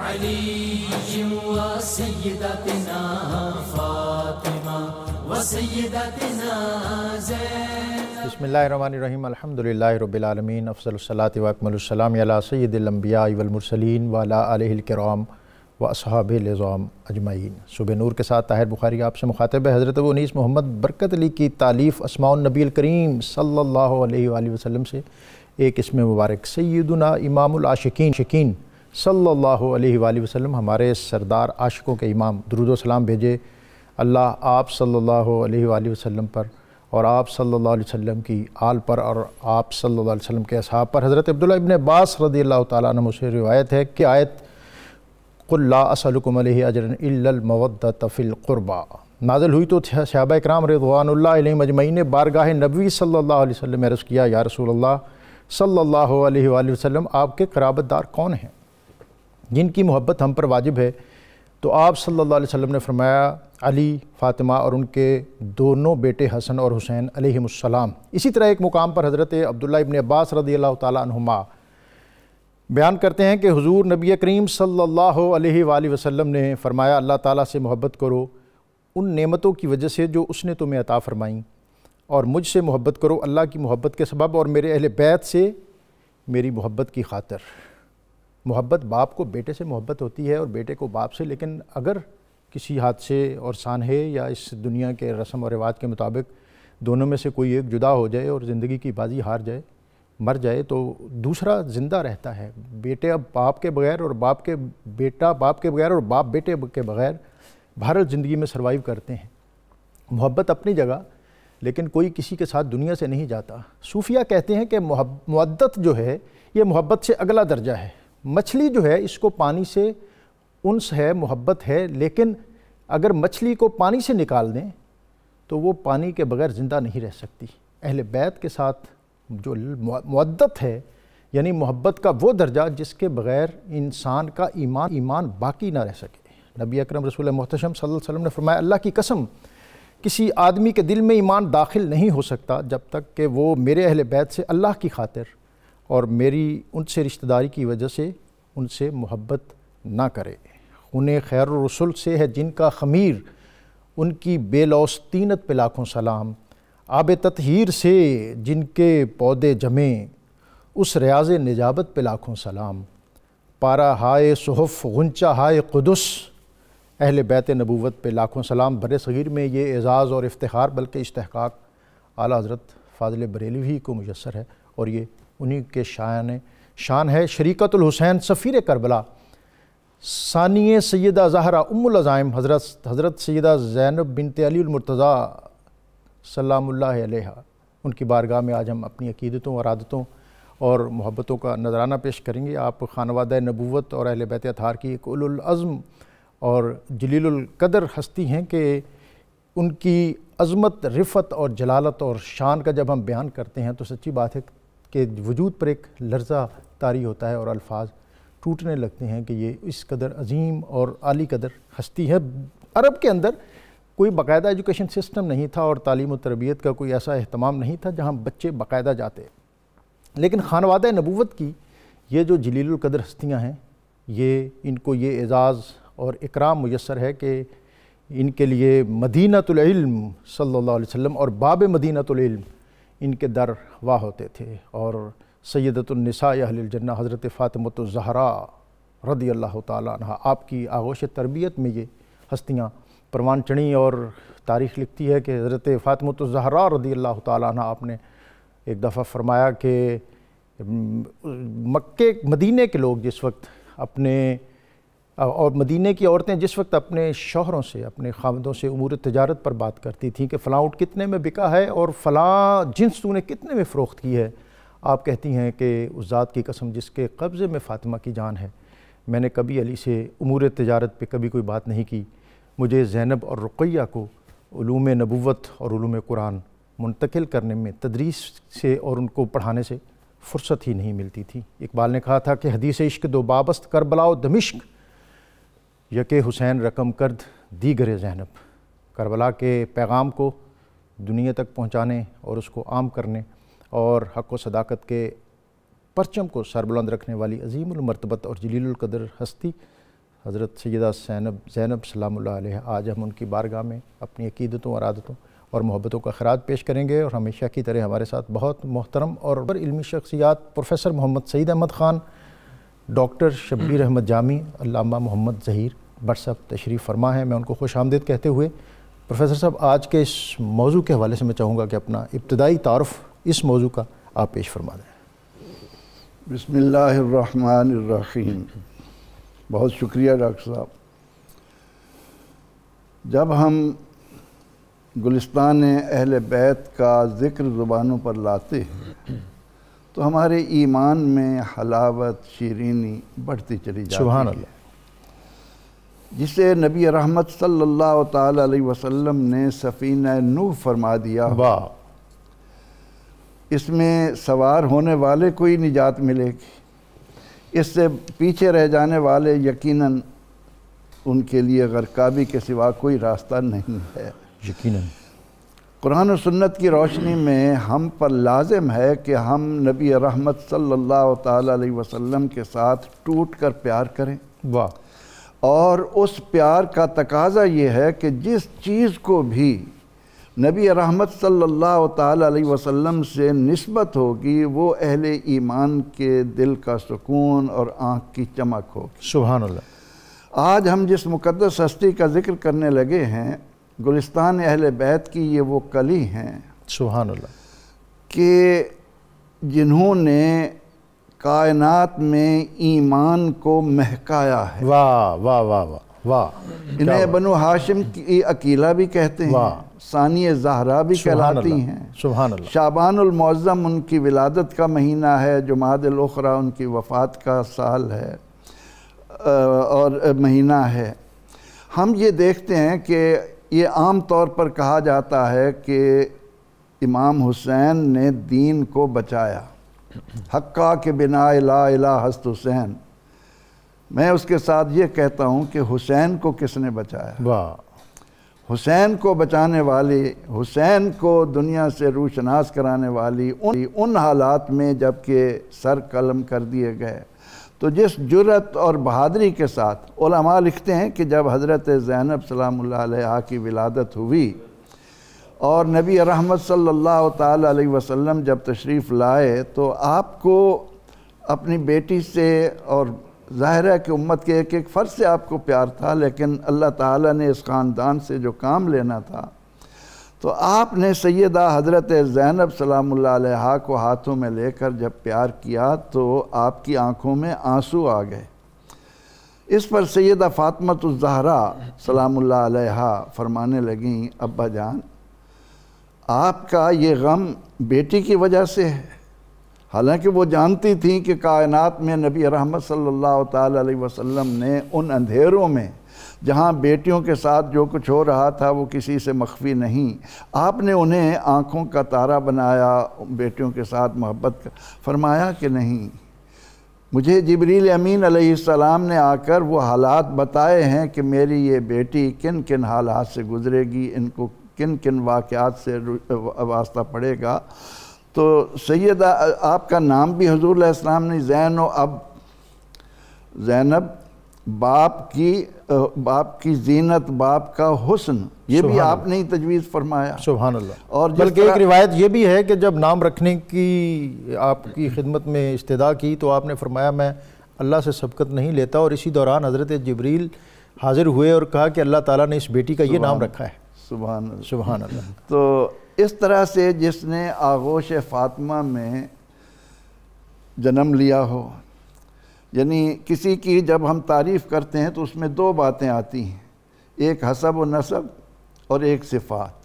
علی و سیدتنا فاطمہ و سیدتنا زینب۔ بسم اللہ الرحمن الرحیم، الحمدللہ رب العالمین، افضل الصلاۃ و اکمل السلام علی سید الانبیاء والمرسلین وعلی آلہ الکرام و اصحابہ العظام اجمعین۔ صبح نور کے ساتھ طاہر بخاری آپ سے مخاطب ہے۔ حضرت ابو انیس محمد برکت علی کی تالیف اسماء النبی الکریم صلی اللہ علیہ وآلہ وسلم سے ایک اسم مبارک سیدنا امام العاشقین صلی اللہ علیہ وآلہ وسلم، ہمارے سردار عاشقوں کے امام، درود و سلام بھیجے اللہ آپ صلی اللہ علیہ وآلہ وسلم پر اور آپ صلی اللہ علیہ وسلم کی آل پر اور آپ صلی اللہ علیہ وسلم کے اصحاب پر۔ حضرت عبداللہ ابن عباس رضی اللہ تعالیٰ عنہ سے روایت ہے کہ آیت قُلْ لَا أَسْأَلُكُمْ عَلَيْهِ أَجْرًا إِلَّا الْمَوَدَّةَ فِي الْقُرْبَى نازل ہوئی تو صحابہ اکرام رضوان اللہ علیہم اجمعین نے بارگاہ نبوی صلی اللہ علیہ وسلم میں عرض کیا، یا رسول اللہ صلی اللہ علیہ وآلہ وسلم، آپ کے قرابت دار کون ہیں جن کی محبت ہم پر واجب ہے؟ تو آپ صلی اللہ علیہ وسلم نے فرمایا علی، فاطمہ اور ان کے دونوں بیٹے حسن اور حسین علیہم السلام۔ اسی طرح ایک مقام پر حضرت عبداللہ ابن عباس رضی اللہ تعالیٰ عنہما بیان کرتے ہیں کہ حضور نبی کریم صلی اللہ علیہ وآلہ وسلم نے فرمایا، اللہ تعالیٰ سے محبت کرو ان نعمتوں کی وجہ سے جو اس نے تمہیں عطا فرمائیں، اور مجھ سے محبت کرو اللہ کی محبت کے سبب، اور میرے اہل بیت سے میری محبت کی خاطر۔ محبت باپ کو بیٹے سے محبت ہوتی ہے اور بیٹے کو باپ سے، لیکن اگر کسی حادثے اور سانحے یا اس دنیا کے رسم و رواج کے مطابق دونوں میں سے کوئی ایک جدا ہو جائے اور زندگی کی بازی ہار جائے، مر جائے، تو دوسرا زندہ رہتا ہے۔ بیٹے اب باپ کے بغیر اور بیٹا باپ کے بغیر اور باپ بیٹے کے بغیر بہرحال زندگی میں سروائیو کرتے ہیں۔ محبت اپنی جگہ، لیکن کوئی کسی کے ساتھ دنیا سے نہیں جاتا۔ صوفیہ کہتے ہیں کہ مودت جو ہے یہ محبت سے اگلا درجہ ہے۔ مچھلی جو ہے اس کو پانی سے انس ہے، محبت ہے، لیکن اگر مچھلی کو پانی سے نکال دیں تو وہ پانی کے بغیر زندہ نہیں رہ سکتی۔ اہل بیت کے ساتھ جو مودت ہے، یعنی محبت کا وہ درجہ جس کے بغیر انسان کا ایمان باقی نہ رہ سکے۔ نبی اکرم رسول محتشم صلی اللہ علیہ وسلم نے فرمایا، اللہ کی قسم کسی آدمی کے دل میں ایمان داخل نہیں ہو سکتا جب تک کہ وہ میرے اہل بیت سے اللہ کی خاطر اور میری ان سے رشتہ داری کی وجہ سے ان سے محبت نہ کرے۔ انہیں خیر الرسل سے ہے جن کا خمیر، ان کی بے لوث طینت پہ لاکھوں سلام۔ آب تطہیر سے جن کے پودے جمیں، اس ریاض نجابت پہ لاکھوں سلام۔ پارا ہائے صحف غنچہ ہائے قدس، اہل بیت نبوت پہ لاکھوں سلام۔ بر صغیر میں یہ اعزاز اور افتخار بلکہ استحقاق اعلیٰ حضرت فاضل بریلوی کو میسر ہے، اور یہ انہی کے شان ہے۔ شریکت الحسین سفیر کربلا، ثانی سیدہ زہرا ام العزائم حضرت سیدہ زینب بنت علی المرتضیٰ سلام اللہ علیہ، ان کی بارگاہ میں آج ہم اپنی عقیدتوں اور عادتوں اور محبتوں کا نذرانہ پیش کریں گے۔ آپ خانوادہ نبوت اور اہل بیت اطہار کی ایک اولو العزم اور جلیل القدر ہستی ہیں کہ ان کی عظمت، رفعت اور جلالت اور شان کا جب ہم بیان کرتے ہیں تو سچی بات ہے کہ وجود پر ایک لرزہ طاری ہوتا ہے اور الفاظ ٹوٹنے لگتے ہیں کہ یہ اس قدر عظیم اور عالی قدر ہستی ہے۔ عرب کے اندر کوئی باقاعدہ ایجوکیشن سسٹم نہیں تھا اور تعلیم و تربیت کا کوئی ایسا اہتمام نہیں تھا جہاں بچے باقاعدہ جاتے، لیکن خانوادہ نبوت کی یہ جو جلیل القدر ہستیاں ہیں، ان کو یہ اعزاز اور اکرام میسر ہے کہ ان کے لیے مدینۃ العلم صلی اللہ علیہ وسلم اور باب مدینۃ العلم ان کے در واہ ہوتے تھے، اور سیدۃ النساء اہل الجنہ حضرت فاطمۃ الزہراء رضی اللہ تعالیٰ عنہ، آپ کی آغوش تربیت میں یہ ہستیاں پروان چڑھیں، اور تاریخ لکھتی ہے کہ حضرت فاطمۃ الزہراء رضی اللہ تعالیٰ عنہ آپ نے ایک دفعہ فرمایا کہ مدینہ کے لوگ جس وقت اور مدینہ کی عورتیں جس وقت اپنے شوہروں سے، اپنے خاوندوں سے امور تجارت پر بات کرتی تھیں کہ فلاں اونٹ کتنے میں بکا ہے اور فلاں جنس تو نے کتنے میں فروخت کی ہے، آپ کہتی ہیں کہ اس ذات کی قسم جس کے قبضے میں فاطمہ کی جان ہے، میں نے کبھی علی سے امور تجارت پہ کبھی کوئی بات نہیں کی، مجھے زینب اور رقیہ کو علوم نبوت اور علوم قرآن منتقل کرنے میں، تدریس سے اور ان کو پڑھانے سے فرصت ہی نہیں ملتی تھی۔ اقبال نے کہا تھا کہ حدیث عشق دو بابست کربلا و دمشق، یکے حسین رقم کرد دیگر زینب۔ کربلا کے پیغام کو دنیا تک پہنچانے اور اس کو عام کرنے اور حق و صداقت کے پرچم کو سربلند رکھنے والی عظیم المرتبت اور جلیل القدر ہستی حضرت سیدہ زینب سلام اللہ علیہ، آج ہم ان کی بارگاہ میں اپنی عقیدتوں اور عادتوں اور محبتوں کا خراج پیش کریں گے، اور ہمیشہ کی طرح ہمارے ساتھ بہت محترم اور علمی شخصیات professor Muhammad Saeed Ahmad Khan, doctor Shabbir Ahmad Jami, Allama Muhammad Zaheer but صاحب تشریف فرما ہیں۔ میں ان کو خوش آمدید کہتے ہوئے پروفیسر صاحب آج کے اس موضوع کے حوالے سے میں چاہوں گا کہ اپنا ابتدائی تعارف اس موضوع کا آپ پیش فرما دیں۔ بسم اللہ الرحمن الرحیم۔ بہت شکریہ ڈاکٹر صاحب۔ جب ہم گلستان اہل بیت کا ذکر زبانوں پر لاتے ہیں تو ہمارے ایمان میں حلاوت، شیرینی بڑھتی چلی جاتی ہے۔ سبحان اللہ۔ جسے نبی رحمت صلی اللہ تعالی علیہ وسلم نے سفینہ نوح فرما دیا، واہ، اس میں سوار ہونے والے کو ہی نجات ملے گی، اس سے پیچھے رہ جانے والے یقیناً ان کے لیے غرقابی کے سوا کوئی راستہ نہیں ہے۔ یقیناً قرآن و سنت کی روشنی میں ہم پر لازم ہے کہ ہم نبی رحمت صلی اللہ تعالی علیہ وسلم کے ساتھ ٹوٹ کر پیار کریں، واہ، اور اس پیار کا تقاضا یہ ہے کہ جس چیز کو بھی نبی رحمت صلی اللہ تعالی علیہ وسلم سے نسبت ہوگی وہ اہل ایمان کے دل کا سکون اور آنکھ کی چمک ہوگی۔ سبحان اللہ۔ آج ہم جس مقدس ہستی کا ذکر کرنے لگے ہیں، گلستان اہل بیت کی یہ وہ کلی ہیں سبحان اللہ کہ جنہوں نے کائنات میں ایمان کو مہکایا ہے۔ واہ واہ واہ واہ واہ، انہیں بنو ہاشم کی عقیلہ بھی کہتے ہیں، واہ، ثانی زہرا بھی کہلاتی ہیں۔ سبحان اللہ۔ شعبان المعظم ان کی ولادت کا مہینہ ہے، جمادی الاخری ان کی وفات کا سال ہے اور مہینہ ہے۔ ہم یہ دیکھتے ہیں کہ یہ عام طور پر کہا جاتا ہے کہ امام حسین نے دین کو بچایا، حقا کے بنا لا الہ ہست حسین۔ میں اس کے ساتھ یہ کہتا ہوں کہ حسین کو کس نے بچایا؟ واہ، حسین کو بچانے والی، حسین کو دنیا سے روشناس کرانے والی ان حالات میں جب کہ سر قلم کر دیے گئے، تو جس جرأت اور بہادری کے ساتھ علماء لکھتے ہیں کہ جب حضرت زینب سلام اللہ علیہا کی ولادت ہوئی اور نبی رحمت صلی اللہ تعالی علیہ وسلم جب تشریف لائے تو آپ کو اپنی بیٹی سے، اور ظاہر ہے کہ امت کے ایک ایک فرد سے آپ کو پیار تھا، لیکن اللہ تعالیٰ نے اس خاندان سے جو کام لینا تھا تو آپ نے سیدہ حضرت زینب سلام اللہ علیہا کو ہاتھوں میں لے کر جب پیار کیا تو آپ کی آنکھوں میں آنسو آ گئے۔ اس پر سیدہ فاطمۃ الزہرا سلام اللہ علیہا فرمانے لگیں، ابا جان آپ کا یہ غم بیٹی کی وجہ سے ہے، حالانکہ وہ جانتی تھیں کہ کائنات میں نبی رحمت صلی اللہ تعالی علیہ وسلم نے ان اندھیروں میں جہاں بیٹیوں کے ساتھ جو کچھ ہو رہا تھا وہ کسی سے مخفی نہیں، آپ نے انہیں آنکھوں کا تارا بنایا، بیٹیوں کے ساتھ محبت فرمایا کہ نہیں، مجھے جبریل امین علیہ السلام نے آ کر وہ حالات بتائے ہیں کہ میری یہ بیٹی کن کن حالات سے گزرے گی، ان کو کن کن واقعات سے واسطہ پڑے گا۔ تو سیدہ آپ کا نام بھی حضور علیہ السلام نے زینب باپ کی زینت، باپ کا حسن، یہ بھی آپ نے ہی تجویز فرمایا۔ سبحان اللہ۔ اور بلکہ ایک روایت یہ بھی ہے کہ جب نام رکھنے کی آپ کی خدمت میں استدعا کی تو آپ نے فرمایا میں اللہ سے سبقت نہیں لیتا، اور اسی دوران حضرت جبریل حاضر ہوئے اور کہا کہ اللہ تعالیٰ نے اس بیٹی کا یہ نام رکھا ہے۔ سبحان اللہ۔ سبحان اللہ۔ تو اس طرح سے جس نے آغوش فاطمہ میں جنم لیا ہو، یعنی کسی کی جب ہم تعریف کرتے ہیں تو اس میں دو باتیں آتی ہیں، ایک حسب و نسب اور ایک صفات۔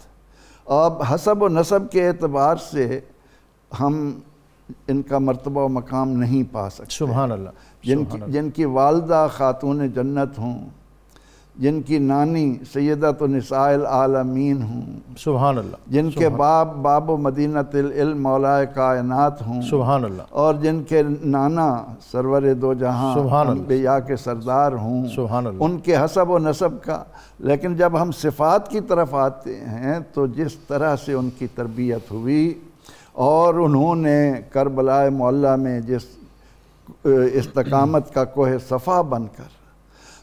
اب حسب و نسب کے اعتبار سے ہم ان کا مرتبہ و مقام نہیں پا سکتے۔ سبحان اللہ۔ جن کی والدہ خاتون جنت ہوں، جن کی نانی سیدۃ نساء العالمین ہوں، سبحان اللہ، جن کے باپ باب و مدینۃ العلم مولا کائنات ہوں، سبحان اللہ، اور جن کے نانا سرور دو جہاں سبحان اللہ، انبیاء کے سردار ہوں، سبحان اللہ، ان کے حسب و نسب کا۔ لیکن جب ہم صفات کی طرف آتے ہیں تو جس طرح سے ان کی تربیت ہوئی اور انہوں نے کربلا معلیٰ میں جس استقامت کا کوہ صفا بن کر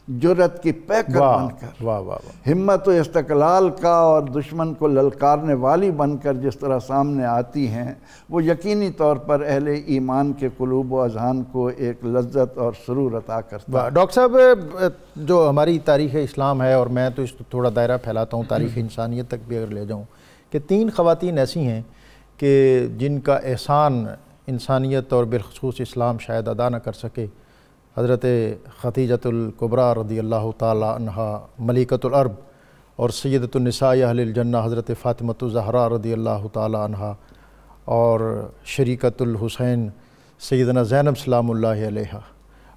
جرت کی پیکر بن کر، واہ واہ واہ، ہمت و استقلال کا اور دشمن کو للکارنے والی بن کر جس طرح سامنے آتی ہیں، وہ یقینی طور پر اہل ایمان کے قلوب و اذہان کو ایک لذت اور سرور عطا کرتا ہے۔ ڈاکٹر صاحب، جو ہماری تاریخ اسلام ہے، اور میں تو اس تھوڑا دائرہ پھیلاتا ہوں تاریخ انسانیت تک بھی اگر لے جاؤں، کہ 3 خواتین ایسی ہیں کہ جن کا احسان انسانیت اور بالخصوص اسلام شاید ادا نہ کر سکے۔ حضرت خدیجۃ الکبریٰ رضی اللہ تعالی عنہا ملکۃ العرب، اور سیدۃ النساء اہل الجنہ حضرت فاطمۃ الزہراء رضی اللہ تعالی عنہا، اور شریکۃ الحسین سیدنا زینب سلام اللہ علیہا،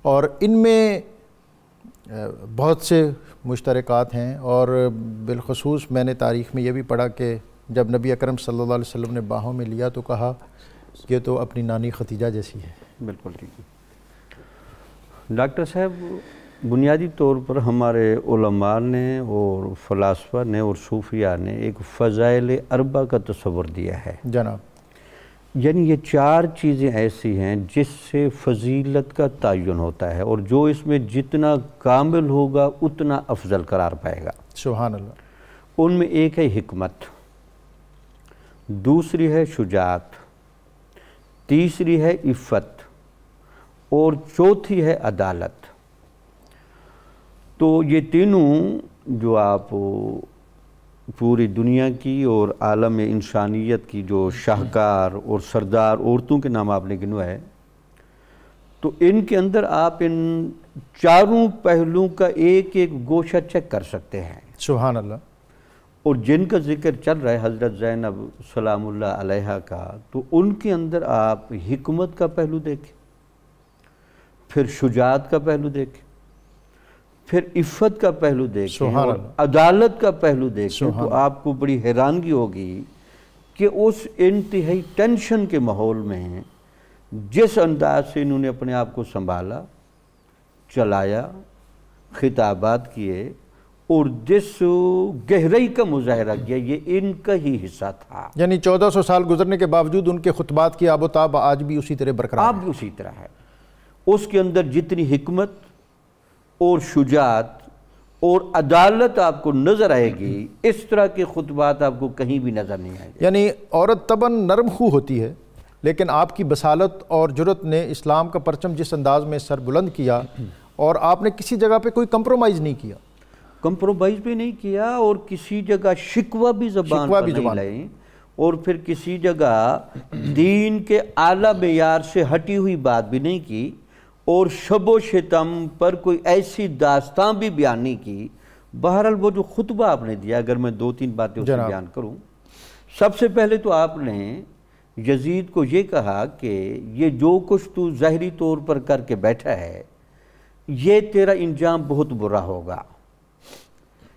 اور ان میں بہت سے مشترکات ہیں، اور بالخصوص میں نے تاریخ میں یہ بھی پڑھا کہ جب نبی اکرم صلی اللہ علیہ وسلم نے باہوں میں لیا تو کہا یہ تو اپنی نانی خدیجہ جیسی ہے۔ بالکل ٹھیک ہے ڈاکٹر صاحب، بنیادی طور پر ہمارے علماء نے اور فلاسفہ نے اور صوفیاء نے ایک فضائل اربع کا تصور دیا ہے جناب، یعنی یہ 4 چیزیں ایسی ہیں جس سے فضیلت کا تعین ہوتا ہے، اور جو اس میں جتنا کامل ہوگا اتنا افضل قرار پائے گا۔ سبحان اللہ۔ ان میں ایک ہے حکمت، دوسری ہے شجاعت، تیسری ہے عفت، اور چوتھی ہے عدالت۔ تو یہ تینوں جو آپ پوری دنیا کی اور عالم انسانیت کی جو شاہکار اور سردار عورتوں کے نام آپ نے گنوائے، تو ان کے اندر آپ ان 4 پہلوؤں کا ایک ایک گوشہ چیک کر سکتے ہیں۔ سبحان اللہ۔ اور جن کا ذکر چل رہا ہے حضرت زینب سلام اللہ علیہا کا، تو ان کے اندر آپ حکمت کا پہلو دیکھیں، پھر شجاعت کا پہلو دیکھیں، پھر عفت کا پہلو دیکھیں، اور عدالت کا پہلو دیکھیں، تو آپ کو بڑی حیرانگی ہوگی کہ اس انتہائی ٹینشن کے ماحول میں جس انداز سے انہوں نے اپنے آپ کو سنبھالا، چلایا، خطابات کیے، اور جس گہرائی کا مظاہرہ کیا، یہ ان کا ہی حصہ تھا۔ یعنی 1400 سال گزرنے کے باوجود ان کے خطبات کی آب و تاب آج بھی اسی طرح برقرار ہے۔ آج بھی اسی طرح ہے۔ اس کے اندر جتنی حکمت اور شجاعت اور عدالت آپ کو نظر آئے گی، اس طرح کے خطبات آپ کو کہیں بھی نظر نہیں آئے گی۔ یعنی عورت طبعاً نرم خو ہوتی ہے، لیکن آپ کی بصالت اور جرت نے اسلام کا پرچم جس انداز میں سر بلند کیا، اور آپ نے کسی جگہ پہ کوئی کمپرومائز نہیں کیا، کمپرومائز بھی نہیں کیا، اور کسی جگہ شکوہ بھی زبان پر نہیں لائیں، اور پھر کسی جگہ دین کے اعلیٰ معیار سے ہٹی ہوئی بات بھی نہیں کی، اور شب و شتم پر کوئی ایسی داستان بھی بیان نہیں کی۔ بہرحال وہ جو خطبہ آپ نے دیا، اگر میں 2-3 باتیں اس میں بیان کروں، سب سے پہلے تو آپ نے یزید کو یہ کہا کہ یہ جو کچھ تو ظاہری طور پر کر کے بیٹھا ہے، یہ تیرا انجام بہت برا ہوگا۔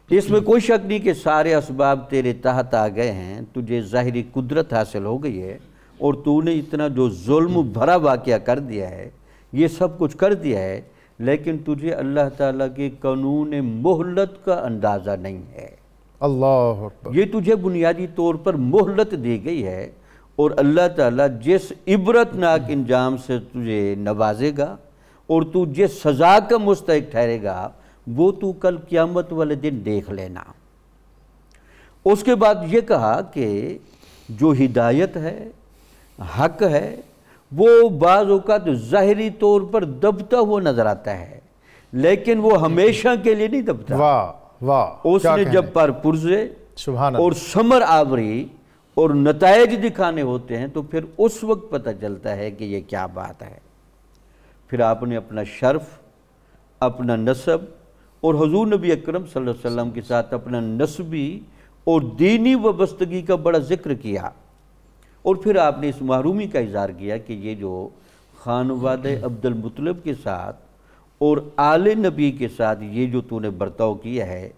اس میں کوئی شک نہیں کہ سارے اسباب تیرے تحت آ گئے ہیں، تجھے ظاہری قدرت حاصل ہو گئی ہے، اور تو نے اتنا جو ظلم بھرا واقعہ کر دیا ہے، یہ سب کچھ کر دیا ہے، لیکن تجھے اللہ تعالیٰ کے قانون مہلت کا اندازہ نہیں ہے۔ اللہ اکبر۔ یہ تجھے بنیادی طور پر مہلت دی گئی ہے، اور اللہ تعالیٰ جس عبرتناک انجام سے تجھے نوازے گا اور تو جس سزا کا مستحق ٹھہرے گا، وہ تو کل قیامت والے دن دیکھ لینا۔ اس کے بعد یہ کہا کہ جو ہدایت ہے، حق ہے، وہ بعض اوقات ظاہری طور پر دبتا ہوا نظر آتا ہے، لیکن وہ ہمیشہ کے لیے نہیں دبتا۔ واہ واہ، اس نے جب پر پرزے اور ثمر آوری اور نتائج دکھانے ہوتے ہیں، تو پھر اس وقت پتہ چلتا ہے کہ یہ کیا بات ہے۔ پھر آپ نے اپنا شرف، اپنا نسب، اور حضور نبی اکرم صلی اللہ علیہ وسلم کے ساتھ اپنا نسبی اور دینی وابستگی کا بڑا ذکر کیا، اور پھر آپ نے اس محرومی کا اظہار کیا کہ یہ جو خانوادہ عبد المطلب کے ساتھ اور آل نبی کے ساتھ یہ جو تو نے برتاؤ کیا ہے،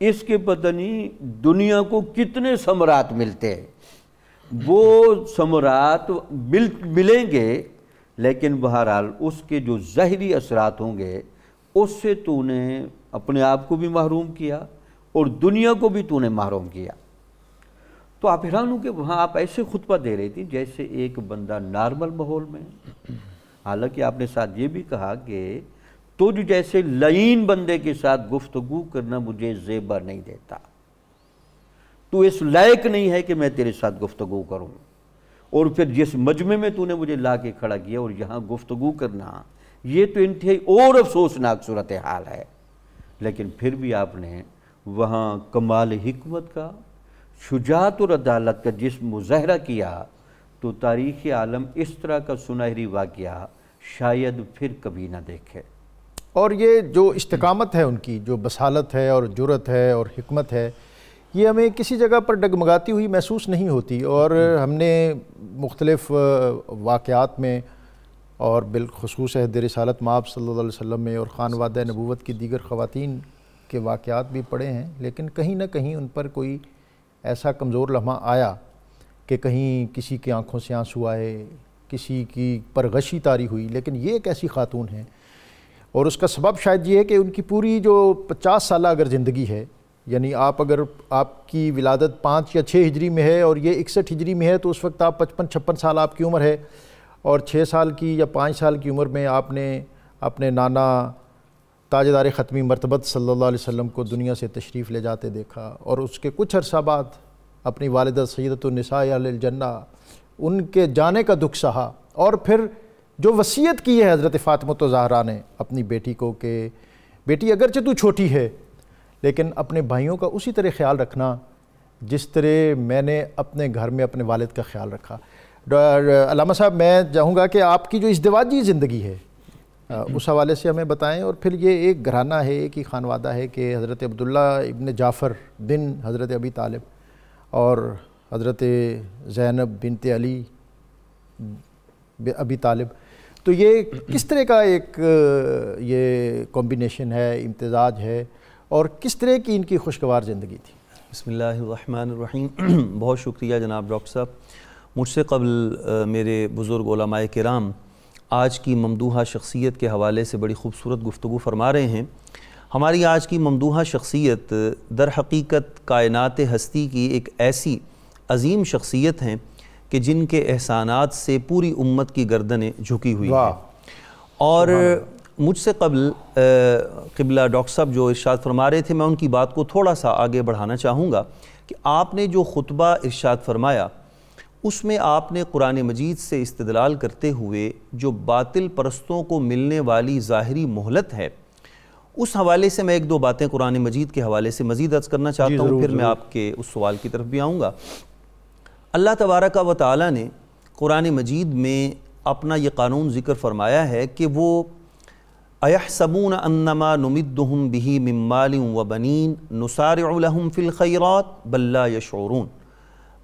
اس کے پتہ نہیں دنیا کو کتنے ثمرات ملتے ہیں۔ وہ ثمرات ملیں گے، لیکن بہرحال اس کے جو ظاہری اثرات ہوں گے، اس سے تو نے اپنے آپ کو بھی محروم کیا اور دنیا کو بھی تو نے محروم کیا۔ تو آپ حیران ہوں کہ وہاں آپ ایسے خطبہ دے رہی تھی جیسے ایک بندہ نارمل ماحول میں، حالانکہ آپ نے ساتھ یہ بھی کہا کہ تجھ جیسے لعین بندے کے ساتھ گفتگو کرنا مجھے زیبا نہیں دیتا، تو اس لائق نہیں ہے کہ میں تیرے ساتھ گفتگو کروں۔ اور پھر جس مجمع میں تو نے مجھے لا کے کھڑا کیا اور یہاں گفتگو کرنا، یہ تو انتہائی اور افسوسناک صورتحال ہے۔ لیکن پھر بھی آپ نے وہاں کمال حکمت کا، شجاعت اور عدالت کا جس مظاہرہ کیا، تو تاریخ عالم اس طرح کا سنہری واقعہ شاید پھر کبھی نہ دیکھے۔ اور یہ جو استقامت ہے ان کی، جو بصالت ہے اور جرأت ہے اور حکمت ہے، یہ ہمیں کسی جگہ پر ڈگمگاتی ہوئی محسوس نہیں ہوتی۔ اور ہم نے مختلف واقعات میں اور بالخصوص عہد رسالت مآب صلی اللہ علیہ وسلم میں اور خانوادہ نبوت کی دیگر خواتین کے واقعات بھی پڑھے ہیں، لیکن کہیں نہ کہیں ان پر کوئی ایسا کمزور لمحہ آیا کہ کہیں کسی کی آنکھوں سے آنسو آئے، کسی کی پر غشی طاری ہوئی، لیکن یہ ایک ایسی خاتون ہے۔ اور اس کا سبب شاید یہ ہے کہ ان کی پوری جو 50 سالہ اگر زندگی ہے، یعنی اگر آپ کی ولادت 5 یا 6 ہجری میں ہے اور یہ 61 ہجری میں ہے، تو اس وقت آپ 55-56 سال آپ کی عمر ہے، اور 6 سال کی یا 5 سال کی عمر میں آپ نے اپنے نانا تاجدار ختمی مرتبت صلی اللہ علیہ وسلم کو دنیا سے تشریف لے جاتے دیکھا، اور اس کے کچھ عرصہ بعد اپنی والدہ سیدۃ النساء اہل الجنہ ان کے جانے کا دکھ سہا، اور پھر جو وصیت کی ہے حضرت فاطمہ الزہرا نے اپنی بیٹی کو کہ بیٹی اگرچہ تو چھوٹی ہے لیکن اپنے بھائیوں کا اسی طرح خیال رکھنا جس طرح میں نے اپنے گھر میں اپنے والد کا خیال رکھا۔ علامہ صاحب، میں چاہوں گا کہ آپ کی جو ازدواجی زندگی ہے اس حوالے سے ہمیں بتائیں، اور پھر یہ ایک گھرانہ ہے، ایک ہی خانوادہ ہے کہ حضرت عبداللہ ابن جعفر بن حضرت ابی طالب اور حضرت زینب بنت علی ابی طالب، تو یہ کس طرح کا ایک یہ کمبینیشن ہے، امتزاج ہے، اور کس طرح کی ان کی خوشگوار زندگی تھی؟ بسم اللہ الرحمن الرحیم۔ بہت شکریہ جناب ڈاکٹر صاحب۔ مجھ سے قبل میرے بزرگ علماء کرام آج کی ممدوحہ شخصیت کے حوالے سے بڑی خوبصورت گفتگو فرما رہے ہیں۔ ہماری آج کی ممدوحہ شخصیت در حقیقت کائنات ہستی کی ایک ایسی عظیم شخصیت ہیں کہ جن کے احسانات سے پوری امت کی گردنیں جھکی ہوئی ہیں۔ اور مجھ سے قبل قبلہ ڈاکٹر صاحب جو ارشاد فرما رہے تھے، میں ان کی بات کو تھوڑا سا آگے بڑھانا چاہوں گا کہ آپ نے جو خطبہ ارشاد فرمایا اس میں آپ نے قرآن مجید سے استدلال کرتے ہوئے جو باطل پرستوں کو ملنے والی ظاہری مہلت ہے، اس حوالے سے میں ایک دو باتیں قرآن مجید کے حوالے سے مزید عرض کرنا چاہتا ہوں، پھر میں آپ کے اس سوال کی طرف بھی آؤں گا۔ اللہ تبارک و تعالیٰ نے قرآن مجید میں اپنا یہ قانون ذکر فرمایا ہے کہ وہ اَيَحْسَبُونَ أَنَّمَا نُمِدُّهُمْ بِهِ مِن مَّالٍ وَبَنِينَ نُسَارِعُ لَهُمْ فِي الْخَيْرَاتِ بَل لَّا يَشْعُرُونَ۔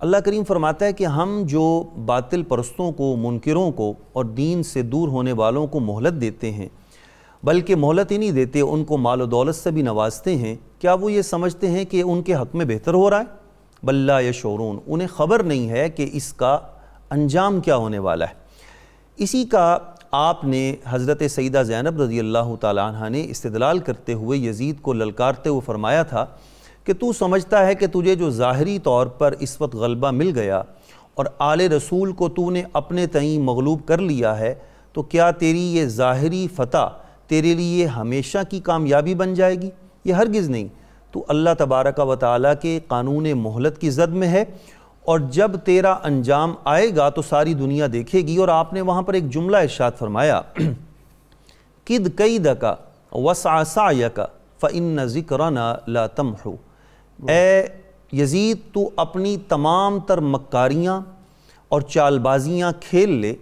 اللہ کریم فرماتا ہے کہ ہم جو باطل پرستوں کو، منکروں کو اور دین سے دور ہونے والوں کو مہلت دیتے ہیں، بلکہ مہلت ہی نہیں دیتے، ان کو مال و دولت سے بھی نوازتے ہیں، کیا وہ یہ سمجھتے ہیں کہ ان کے حق میں بہتر ہو رہا ہے؟ بل لا یشعرون، انہیں خبر نہیں ہے کہ اس کا انجام کیا ہونے والا ہے۔ اسی کا آپ نے حضرت سیدہ زینب رضی اللہ تعالیٰ عنہ نے استدلال کرتے ہوئے یزید کو للکارتے ہوئے فرمایا تھا کہ تو سمجھتا ہے کہ تجھے جو ظاہری طور پر اس وقت غلبہ مل گیا اور آل رسول کو تو نے اپنے تئیں مغلوب کر لیا ہے، تو کیا تیری یہ ظاہری فتح تیرے لیے ہمیشہ کی کامیابی بن جائے گی؟ یہ ہرگز نہیں۔ تو اللہ تبارک و تعالیٰ کے قانون مہلت کی زد میں ہے، اور جب تیرا انجام آئے گا تو ساری دنیا دیکھے گی۔ اور آپ نے وہاں پر ایک جملہ ارشاد فرمایا، قِدْ قَيْدَكَ وَسْعَ سَعْيَكَ فَإِنَّ ذِكْرَنَا لَا تَمْحُ۔ اے یزید، تو اپنی تمام تر مکاریاں اور چال بازیاں کھیل لے،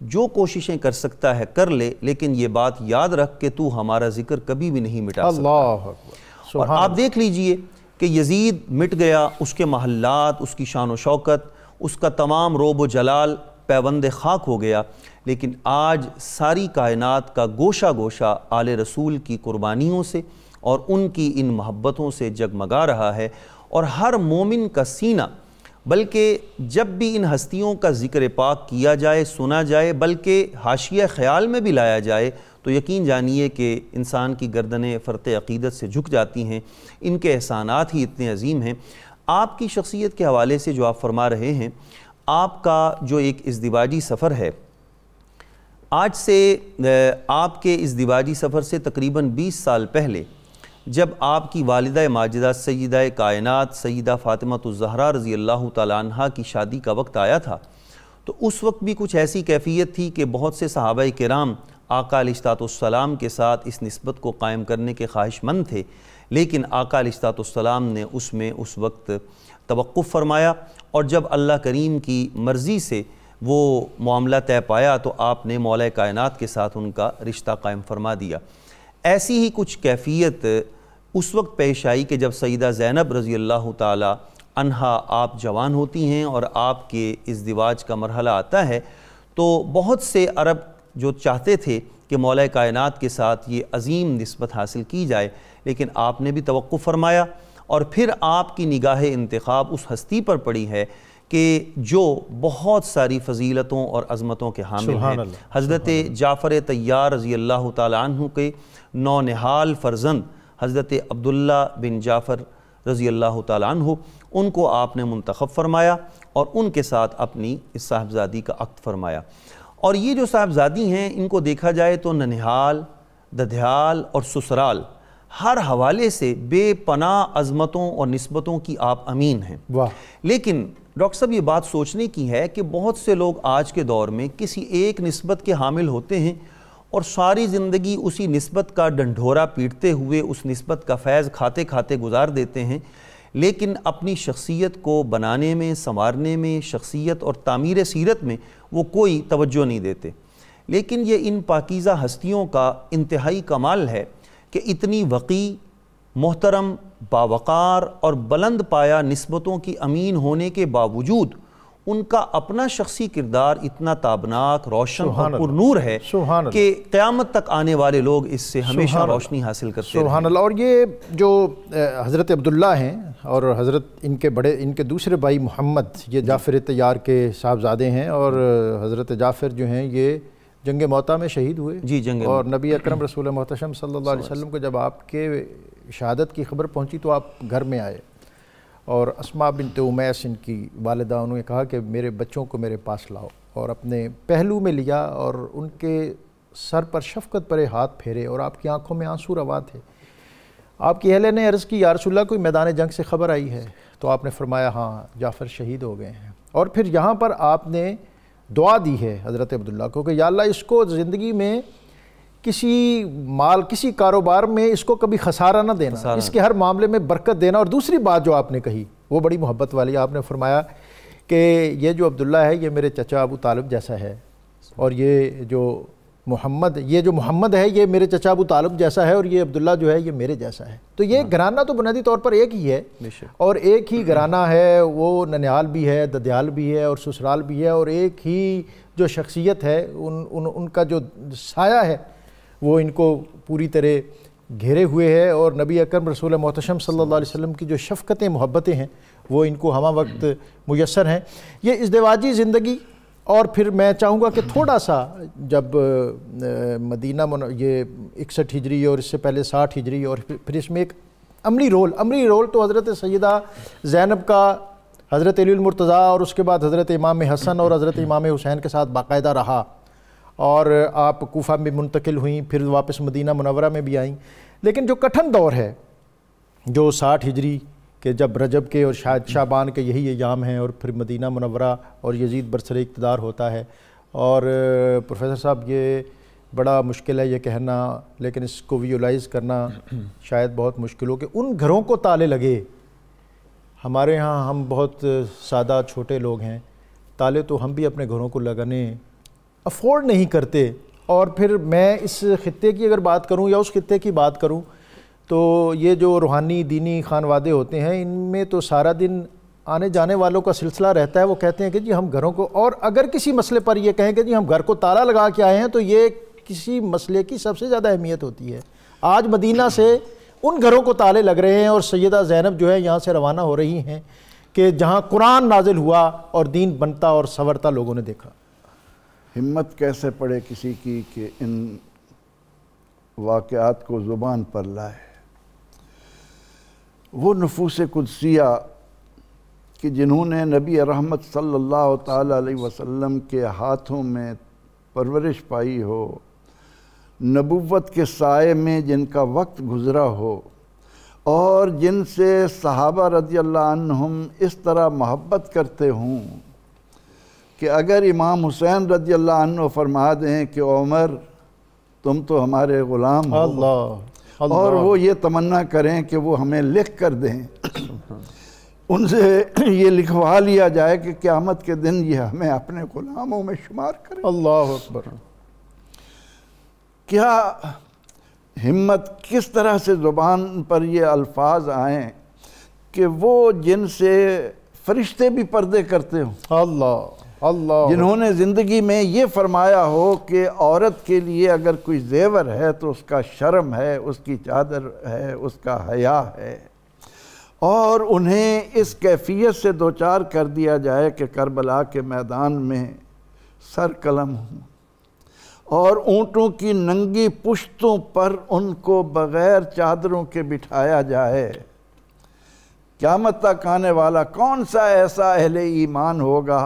جو کوششیں کر سکتا ہے کر لے، لیکن یہ بات یاد رکھ کہ تو ہمارا ذکر کبھی بھی نہیں مٹا سکتا۔ اللہ اکبر۔ اور آپ دیکھ لیجئے کہ یزید مٹ گیا، اس کے محلات، اس کی شان و شوکت، اس کا تمام روب و جلال پیوند خاک ہو گیا، لیکن آج ساری کائنات کا گوشہ گوشہ آل رسول کی قربانیوں سے اور ان کی ان محبتوں سے جگمگا رہا ہے۔ اور ہر مومن کا سینہ، بلکہ جب بھی ان ہستیوں کا ذکر پاک کیا جائے، سنا جائے، بلکہ حاشیہ خیال میں بھی لایا جائے، تو یقین جانیے کہ انسان کی گردنیں فرط عقیدت سے جھک جاتی ہیں۔ ان کے احسانات ہی اتنے عظیم ہیں۔ آپ کی شخصیت کے حوالے سے جو آپ فرما رہے ہیں، آپ کا جو ایک ازدواجی سفر ہے، آج سے آپ کے اس ازدواجی سفر سے تقریباً 20 سال پہلے جب آپ کی والدہ ماجدہ سیدہ کائنات سیدہ فاطمۃ الزہرا رضی اللہ تعالیٰ عنہ کی شادی کا وقت آیا تھا، تو اس وقت بھی کچھ ایسی کیفیت تھی کہ بہت سے صحابہ کرام آقا علیہ السلام کے ساتھ اس نسبت کو قائم کرنے کے خواہش مند تھے، لیکن آقا علیہ السلام نے اس میں اس وقت توقف فرمایا، اور جب اللہ کریم کی مرضی سے وہ معاملہ طے پایا تو آپ نے مولا کائنات کے ساتھ ان کا رشتہ قائم فرما دیا۔ ایسی ہی کچھ کیفیت اس وقت پیش آئی کہ جب سیدہ زینب رضی اللہ تعالی عنہا آپ جوان ہوتی ہیں اور آپ کے ازدواج کا مرحلہ آتا ہے، تو بہت سے عرب جو چاہتے تھے کہ مولا کائنات کے ساتھ یہ عظیم نسبت حاصل کی جائے، لیکن آپ نے بھی توقف فرمایا، اور پھر آپ کی نگاہ انتخاب اس ہستی پر پڑی ہے کہ جو بہت ساری فضیلتوں اور عظمتوں کے حامل ہیں، حضرت جعفر طیار رضی اللہ تعالیٰ عنہ کے نونہال فرزند حضرت عبداللہ بن جعفر رضی اللہ تعالیٰ عنہ، ان کو آپ نے منتخب فرمایا اور ان کے ساتھ اپنی اس صاحبزادی کا عقد فرمایا۔ اور یہ جو صاحبزادی ہیں ان کو دیکھا جائے تو ننہال، ددھیال اور سسرال ہر حوالے سے بے پناہ عظمتوں اور نسبتوں کی آپ امین ہیں۔ لیکن ڈاکٹر صاحب یہ بات سوچنے کی ہے کہ بہت سے لوگ آج کے دور میں کسی ایک نسبت کے حامل ہوتے ہیں اور ساری زندگی اسی نسبت کا ڈنڈھورا پیٹتے ہوئے اس نسبت کا فیض کھاتے کھاتے گزار دیتے ہیں، لیکن اپنی شخصیت کو بنانے میں، سنوارنے میں، شخصیت اور تعمیر سیرت میں وہ کوئی توجہ نہیں دیتے۔ لیکن یہ ان پاکیزہ ہستیوں کا انتہائی کمال ہے کہ اتنی وقی، محترم، باوقار اور بلند پایا نسبتوں کی امین ہونے کے باوجود ان کا اپنا شخصی کردار اتنا تابناک، روشن اور پر نور ہے کہ قیامت تک آنے والے لوگ اس سے ہمیشہ روشنی حاصل کرتے ہیں۔ سبحان اللہ۔ اور یہ جو حضرت عبداللہ ہیں اور حضرت ان کے دوسرے بھائی محمد، یہ جعفر طیار کے صاحبزادے ہیں، اور حضرت جعفر جو ہیں یہ جنگ موطا میں شہید ہوئے، اور نبی اکرم رسول محتشم صلی اللہ علیہ وسلم کو جب آپ کے شہادت کی خبر پہنچی تو آپ گھر میں آئے، اور اسماء بنت امیس ان کی والدہ، انہوں نے کہا کہ میرے بچوں کو میرے پاس لاؤ، اور اپنے پہلو میں لیا اور ان کے سر پر شفقت پر ہاتھ پھیرے، اور آپ کی آنکھوں میں آنسو رواں تھے۔ آپ کی اہل نے عرض کی یا رسول اللہ کوئی میدان جنگ سے خبر آئی ہے؟ تو آپ نے فرمایا ہاں جعفر شہید ہو گئے ہیں، اور پھر یہاں پر آپ نے دعا دی ہے حضرت عبداللہ کو کہ یا اللہ اس کو زندگی میں کسی مال، کسی کاروبار میں اس کو کبھی خسارہ نہ دینا، اس کے ہر معاملے میں برکت دینا۔ اور دوسری بات جو آپ نے کہی وہ بڑی محبت والی، آپ نے فرمایا کہ یہ جو عبداللہ ہے یہ میرے چچا ابو طالب جیسا ہے، اور یہ جو محمد ہے یہ میرے چچا ابو طالب جیسا ہے، اور یہ عبداللہ جو ہے یہ میرے جیسا ہے۔ تو یہ گھرانہ تو بنیادی طور پر ایک ہی ہے، اور ایک ہی گھرانہ ہے، وہ ننہال بھی ہے، ددھیال بھی ہے اور سسرال بھی ہے، اور ایک ہی جو شخصیت ہے ان کا جو سایہ ہے وہ ان کو پوری طرح گھیرے ہوئے ہے، اور نبی اکرم رسول محتشم صلی اللہ علیہ وسلم کی جو شفقتیں، محبتیں ہیں وہ ان کو ہمہ وقت میسر ہیں۔ یہ ازدواجی زندگی، اور پھر میں چاہوں گا کہ تھوڑا سا جب مدینہ یہ 61 ہجری اور اس سے پہلے 60 ہجری، اور پھر اس میں ایک عملی رول تو حضرت سیدہ زینب کا حضرت علی المرتضیٰ اور اس کے بعد حضرت امام حسن اور حضرت امام حسین کے ساتھ باقاعدہ رہا، اور آپ کوفہ میں منتقل ہوئیں، پھر واپس مدینہ منورہ میں بھی آئیں۔ لیکن جو کٹھن دور ہے جو 60 ہجری کہ جب رجب کے اور شعبان کے یہی ایام ہیں، اور پھر مدینہ منورہ اور یزید برسر اقتدار ہوتا ہے، اور پروفیسر صاحب یہ بڑا مشکل ہے یہ کہنا، لیکن اس کو ویولائز کرنا شاید بہت مشکل ہو کہ ان گھروں کو تالے لگے۔ ہمارے ہاں ہم بہت سادہ چھوٹے لوگ ہیں، تالے تو ہم بھی اپنے گھروں کو لگانے افورڈ نہیں کرتے۔ اور پھر میں اس خطے کی اگر بات کروں یا اس خطے کی بات کروں تو یہ جو روحانی دینی خانوادے ہوتے ہیں ان میں تو سارا دن آنے جانے والوں کا سلسلہ رہتا ہے، وہ کہتے ہیں کہ جی ہم گھروں کو، اور اگر کسی مسئلے پر یہ کہیں کہ جی ہم گھر کو تالا لگا کے آئے ہیں تو یہ کسی مسئلے کی سب سے زیادہ اہمیت ہوتی ہے۔ آج مدینہ سے ان گھروں کو تالے لگ رہے ہیں، اور سیدہ زینب جو ہے یہاں سے روانہ ہو رہی ہیں کہ جہاں قرآن نازل ہوا اور دین بنتا اور سنورتا لوگوں نے دیکھا۔ ہمت کیسے پڑے کسی کی کہ ان واقعات کو زبان پر لائے۔ وہ نفوس قدسیہ کہ جنہوں نے نبی رحمت صلی اللہ تعالیٰ علیہ وسلم کے ہاتھوں میں پرورش پائی ہو، نبوت کے سائے میں جن کا وقت گزرا ہو، اور جن سے صحابہ رضی اللہ عنہم اس طرح محبت کرتے ہوں کہ اگر امام حسین رضی اللہ عنہ فرما دیں کہ عمر تم تو ہمارے غلام ہو، اللہ اور وہ یہ تمنا کریں کہ وہ ہمیں لکھ کر دیں، ان سے یہ لکھوا لیا جائے کہ قیامت کے دن یہ ہمیں اپنے غلاموں میں شمار کریں۔ اللہ اکبر، کیا ہمت، کس طرح سے زبان پر یہ الفاظ آئیں کہ وہ جن سے فرشتے بھی پردے کرتے ہوں، اللہ جنہوں نے زندگی میں یہ فرمایا ہو کہ عورت کے لیے اگر کوئی زیور ہے تو اس کا شرم ہے، اس کی چادر ہے، اس کا حیا ہے، اور انہیں اس کیفیت سے دوچار کر دیا جائے کہ کربلا کے میدان میں سر قلم ہوں اور اونٹوں کی ننگی پشتوں پر ان کو بغیر چادروں کے بٹھایا جائے۔ قیامت تک آنے والا کون سا ایسا اہل ایمان ہوگا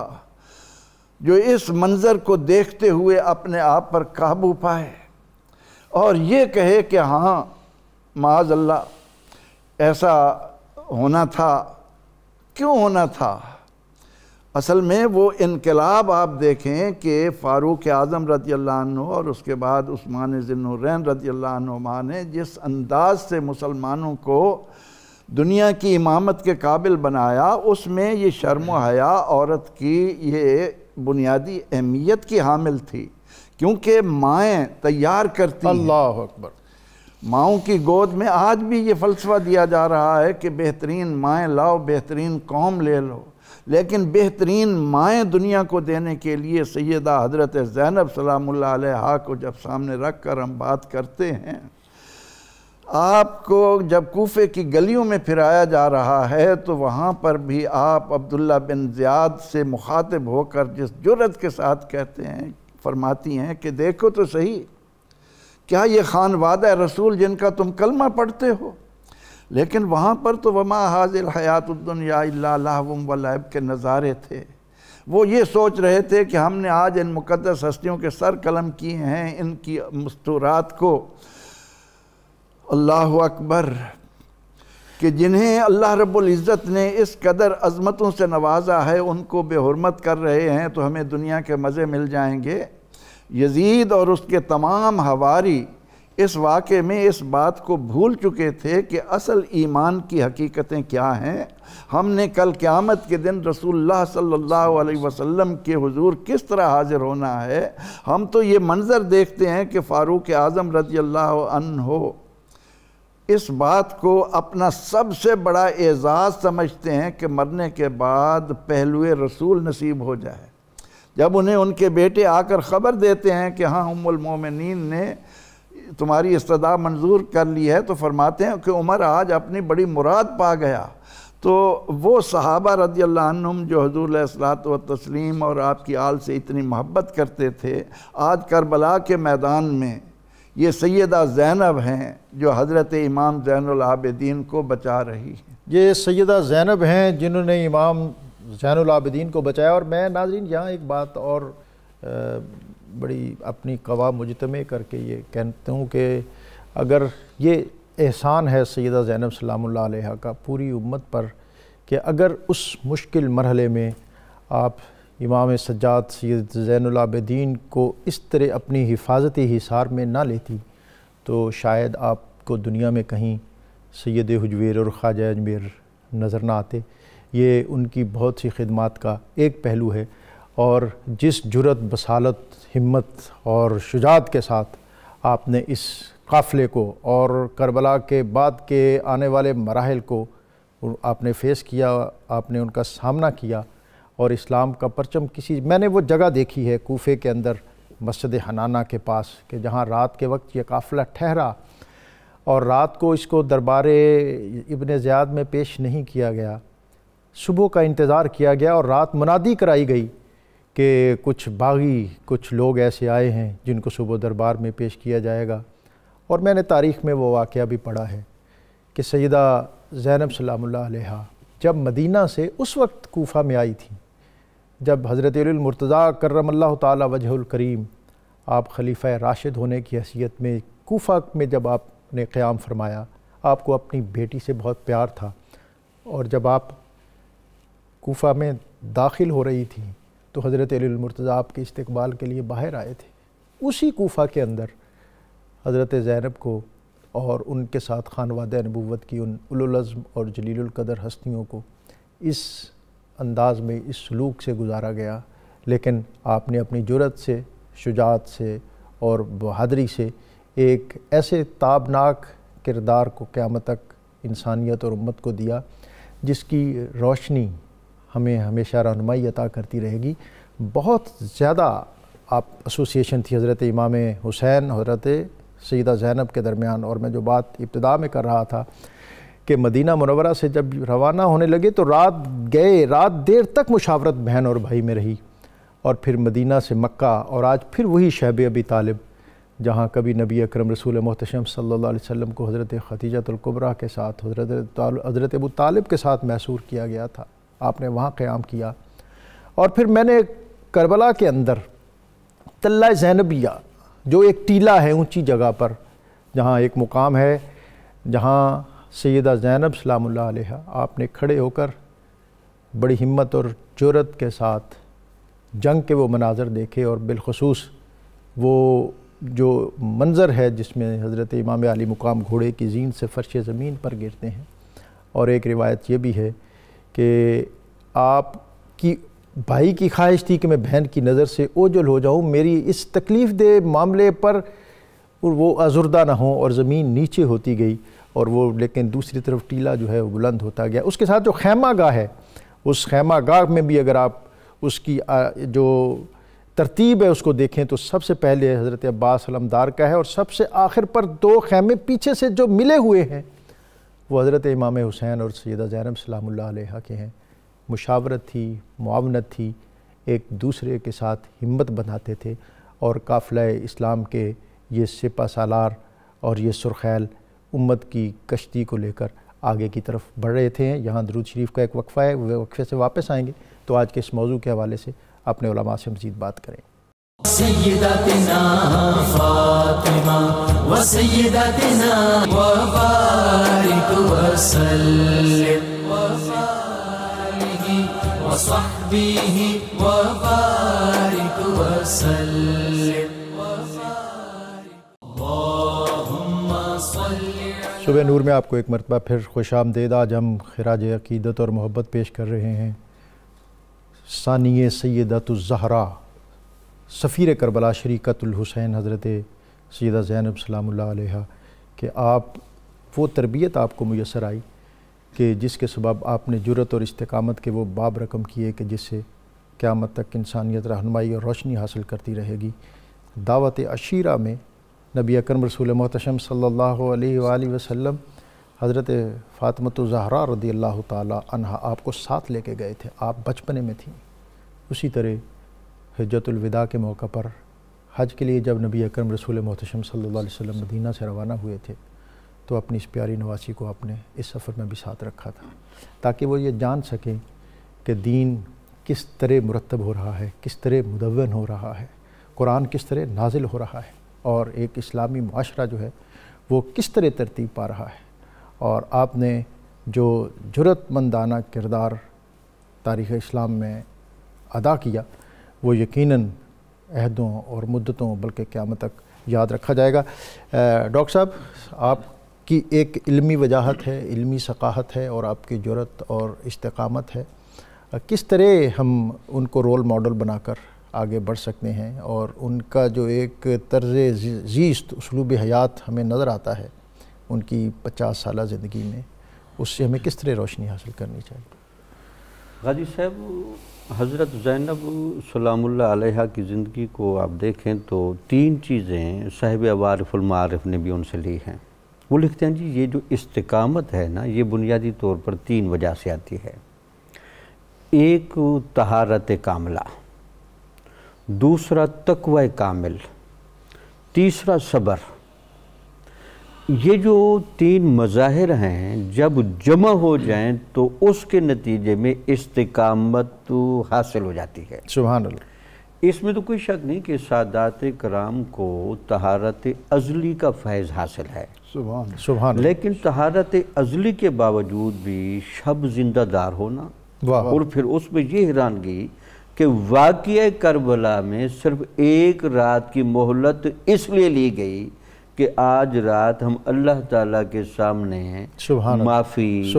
جو اس منظر کو دیکھتے ہوئے اپنے آپ پر قابو پائے اور یہ کہے کہ ہاں معاذ اللہ ایسا ہونا تھا؟ کیوں ہونا تھا؟ اصل میں وہ انقلاب آپ دیکھیں کہ فاروق اعظم رضی اللہ عنہ اور اس کے بعد عثمان ذی النورین رضی اللہ عنہما نے جس انداز سے مسلمانوں کو دنیا کی امامت کے قابل بنایا، اس میں یہ شرم و حیا عورت کی یہ بنیادی اہمیت کی حامل تھی، کیونکہ مائیں تیار کرتی ہیں۔ اللہ اکبر، ماؤں کی گود میں آج بھی یہ فلسفہ دیا جا رہا ہے کہ بہترین مائیں لاؤ، بہترین قوم لے لو، لیکن بہترین مائیں دنیا کو دینے کے لیے سیدہ حضرت زینب سلام اللہ علیہا کو جب سامنے رکھ کر ہم بات کرتے ہیں، آپ کو جب کوفے کی گلیوں میں پھرایا جا رہا ہے تو وہاں پر بھی آپ عبداللہ بن زیاد سے مخاطب ہو کر جس جرأت کے ساتھ کہتے ہیں، فرماتی ہیں کہ دیکھو تو صحیح، کیا یہ خانوادہ رسول جن کا تم کلمہ پڑھتے ہو، لیکن وہاں پر تو وما ھذہ الحیات الدنیا الا لہو و لعب کے نظارے تھے۔ وہ یہ سوچ رہے تھے کہ ہم نے آج ان مقدس ہستیوں کے سر قلم کیے ہیں، ان کی مستورات کو، اللہ اکبر، کہ جنہیں اللہ رب العزت نے اس قدر عظمتوں سے نوازا ہے ان کو بے حرمت کر رہے ہیں تو ہمیں دنیا کے مزے مل جائیں گے۔ یزید اور اس کے تمام حواری اس واقعے میں اس بات کو بھول چکے تھے کہ اصل ایمان کی حقیقتیں کیا ہیں۔ ہم نے کل قیامت کے دن رسول اللہ صلی اللہ علیہ وسلم کے حضور کس طرح حاضر ہونا ہے۔ ہم تو یہ منظر دیکھتے ہیں کہ فاروق اعظم رضی اللہ عنہ اس بات کو اپنا سب سے بڑا اعزاز سمجھتے ہیں کہ مرنے کے بعد پہلوئے رسول نصیب ہو جائے۔ جب انہیں ان کے بیٹے آ کر خبر دیتے ہیں کہ ہاں ام المومنین نے تمہاری استدعا منظور کر لی ہے، تو فرماتے ہیں کہ عمر آج اپنی بڑی مراد پا گیا۔ تو وہ صحابہ رضی اللہ عنہم جو حضور علیہ الصلوۃ والتسلیم اور آپ کی آل سے اتنی محبت کرتے تھے، آج کربلا کے میدان میں یہ سیدہ زینب ہیں جو حضرت امام زین العابدین کو بچا رہی ہیں۔ یہ سیدہ زینب ہیں جنہوں نے امام زین العابدین کو بچایا۔ اور میں ناظرین یہاں ایک بات اور بڑی اپنی قوا مجتمع کر کے یہ کہتا ہوں کہ اگر یہ احسان ہے سیدہ زینب سلام اللہ علیہا کا پوری امت پر کہ اگر اس مشکل مرحلے میں آپ امام سجاد سید زین العابدین کو اس طرح اپنی حفاظتی حصار میں نہ لیتی تو شاید آپ کو دنیا میں کہیں سید حجویر اور خواجہ اجمیر نظر نہ آتے۔ یہ ان کی بہت سی خدمات کا ایک پہلو ہے، اور جس جرأت، بصالت، ہمت اور شجاعت کے ساتھ آپ نے اس قافلے کو اور کربلا کے بعد کے آنے والے مراحل کو آپ نے فیس کیا، آپ نے ان کا سامنا کیا، اور اسلام کا پرچم میں نے وہ جگہ دیکھی ہے کوفے کے اندر مسجد حنانہ کے پاس کہ جہاں رات کے وقت یہ قافلہ ٹھہرا، اور رات کو اس کو دربار ابن زیاد میں پیش نہیں کیا گیا، صبح کا انتظار کیا گیا، اور رات منادی کرائی گئی کہ کچھ باغی، کچھ لوگ ایسے آئے ہیں جن کو صبح دربار میں پیش کیا جائے گا۔ اور میں نے تاریخ میں وہ واقعہ بھی پڑھا ہے کہ سیدہ زینب سلام اللہ علیہا جب مدینہ سے اس وقت کوفہ میں آئی تھیں، جب حضرت علی المرتضیٰ کرم اللہ تعالی وجہ الکریم آپ خلیفہ راشد ہونے کی حیثیت میں کوفہ میں جب آپ نے قیام فرمایا، آپ کو اپنی بیٹی سے بہت پیار تھا، اور جب آپ کوفہ میں داخل ہو رہی تھیں تو حضرت علی المرتضیٰ آپ کے استقبال کے لیے باہر آئے تھے۔ اسی کوفہ کے اندر حضرت زینب کو اور ان کے ساتھ خانوادہ نبوت کی ان اولوالعزم اور جلیل القدر ہستیوں کو اس انداز میں، اس سلوک سے گزارا گیا، لیکن آپ نے اپنی جرأت سے، شجاعت سے اور بہادری سے ایک ایسے تابناک کردار کو قیامت تک انسانیت اور امت کو دیا جس کی روشنی ہمیں ہمیشہ رہنمائی عطا کرتی رہے گی۔ بہت زیادہ آپ ایسوسیشن تھی حضرت امام حسین، حضرت سیدہ زینب کے درمیان، اور میں جو بات ابتدا میں کر رہا تھا کہ مدینہ منورہ سے جب روانہ ہونے لگے تو رات دیر تک مشاورت بہن اور بھائی میں رہی، اور پھر مدینہ سے مکہ، اور آج پھر وہی شہب ابی طالب جہاں کبھی نبی اکرم رسول محتشم صلی اللہ علیہ وسلم کو حضرت خدیجۃ الکبریٰ کے ساتھ، حضرت ابو طالب کے ساتھ محصور کیا گیا تھا، آپ نے وہاں قیام کیا۔ اور پھر میں نے کربلا کے اندر تلہ زینبیہ، جو ایک ٹیلہ ہے اونچی جگہ پر، جہاں ایک مقام ہے جہاں سیدہ زینب سلام اللہ علیہا آپ نے کھڑے ہو کر بڑی ہمت اور جرأت کے ساتھ جنگ کے وہ مناظر دیکھے، اور بالخصوص وہ جو منظر ہے جس میں حضرت امام علی مقام گھوڑے کی زین سے فرش زمین پر گرتے ہیں۔ اور ایک روایت یہ بھی ہے کہ آپ کی بھائی کی خواہش تھی کہ میں بہن کی نظر سے اوجھل ہو جاؤں، میری اس تکلیف دہ معاملے پر وہ آزردہ نہ ہوں، اور زمین نیچے ہوتی گئی، اور وہ لیکن دوسری طرف ٹیلہ جو ہے وہ بلند ہوتا گیا۔ اس کے ساتھ جو خیمہ گاہ ہے، اس خیمہ گاہ میں بھی اگر آپ اس کی جو ترتیب ہے اس کو دیکھیں تو سب سے پہلے حضرت عباس علمدار کا ہے، اور سب سے آخر پر دو خیمے پیچھے سے جو ملے ہوئے ہیں وہ حضرت امام حسین اور سیدہ زینب سلام اللہ علیہا کے ہیں۔ مشاورت تھی، معاونت تھی، ایک دوسرے کے ساتھ ہمت بناتے تھے، اور قافلہ اسلام کے یہ سپہ سالار اور یہ سرخیل امت کی کشتی کو لے کر آگے کی طرف بڑھ رہے تھے۔ یہاں درود شریف کا ایک وقفہ ہے، وہ وقفے سے واپس آئیں گے تو آج کے اس موضوع کے حوالے سے اپنے علماء سے مزید بات کریں۔ سیدتنا فاطمہ و سیدتنا وبارک وسلم وآلہ وصحبہ وبارک وسلم اللہم صلی۔ صبح نور میں آپ کو ایک مرتبہ پھر خوش آمدید۔ آج ہم خراج عقیدت اور محبت پیش کر رہے ہیں ثانی سیدۃ الزہرا، سفیر کربلا شریکۃ الحسین حضرت سیدہ زینب سلام اللہ علیہا، کہ آپ وہ تربیت آپ کو میسر آئی کہ جس کے سبب آپ نے جرأت اور استقامت کے وہ باب رقم کیے کہ جس سے قیامت تک انسانیت رہنمائی اور روشنی حاصل کرتی رہے گی۔ دعوت عشیرہ میں نبی اکرم رسول محتشم صلی اللہ علیہ وآلہ وسلم حضرت فاطمۃ الزہرا رضی اللہ تعالی عنہا آپ کو ساتھ لے کے گئے تھے، آپ بچپنے میں تھیں۔ اسی طرح حجۃ الوداع کے موقع پر حج کے لیے جب نبی اکرم رسول محتشم صلی اللہ علیہ وسلم مدینہ سے روانہ ہوئے تھے تو اپنی اس پیاری نواسی کو آپ نے اس سفر میں بھی ساتھ رکھا تھا، تاکہ وہ یہ جان سکیں کہ دین کس طرح مرتب ہو رہا ہے، کس طرح مدون ہو رہا ہے، قرآن کس طرح نازل ہو رہا ہے، اور ایک اسلامی معاشرہ جو ہے وہ کس طرح ترتیب پا رہا ہے۔ اور آپ نے جو جرأت مندانہ کردار تاریخ اسلام میں ادا کیا وہ یقیناً عہدوں اور مدتوں بلکہ قیامت تک یاد رکھا جائے گا۔ ڈاکٹر صاحب، آپ کی ایک علمی وجاہت ہے، علمی ثقافت ہے، اور آپ کی جرأت اور استقامت ہے۔ کس طرح ہم ان کو رول ماڈل بنا کر آگے بڑھ سکتے ہیں، اور ان کا جو ایک طرز زیست، اسلوب حیات ہمیں نظر آتا ہے ان کی 50 سالہ زندگی میں، اس سے ہمیں کس طرح روشنی حاصل کرنی چاہیے؟ غازی صاحب، حضرت زینب سلام اللہ علیہا کی زندگی کو آپ دیکھیں تو 3 چیزیں صاحب عوارف المعارف نے بھی ان سے لی ہیں۔ وہ لکھتے ہیں جی یہ جو استقامت ہے نا، یہ بنیادی طور پر 3 وجہ سے آتی ہے۔ ایک طہارت کاملہ، دوسرا تقوی کامل، تیسرا صبر۔ یہ جو 3 مظاہر ہیں جب جمع ہو جائیں تو اس کے نتیجے میں استقامت حاصل ہو جاتی ہے۔ سبحان اللہ۔ اس میں تو کوئی شک نہیں کہ سادات کرام کو طہارت ازلی کا فیض حاصل ہے، سبحان لیکن طہارت ازلی کے باوجود بھی شب زندہ دار ہونا، اور پھر اس میں یہ حیرانگی کہ واقعہ کربلا میں صرف ایک رات کی مہلت اس لیے لی گئی کہ آج رات ہم اللہ تعالیٰ کے سامنے معافی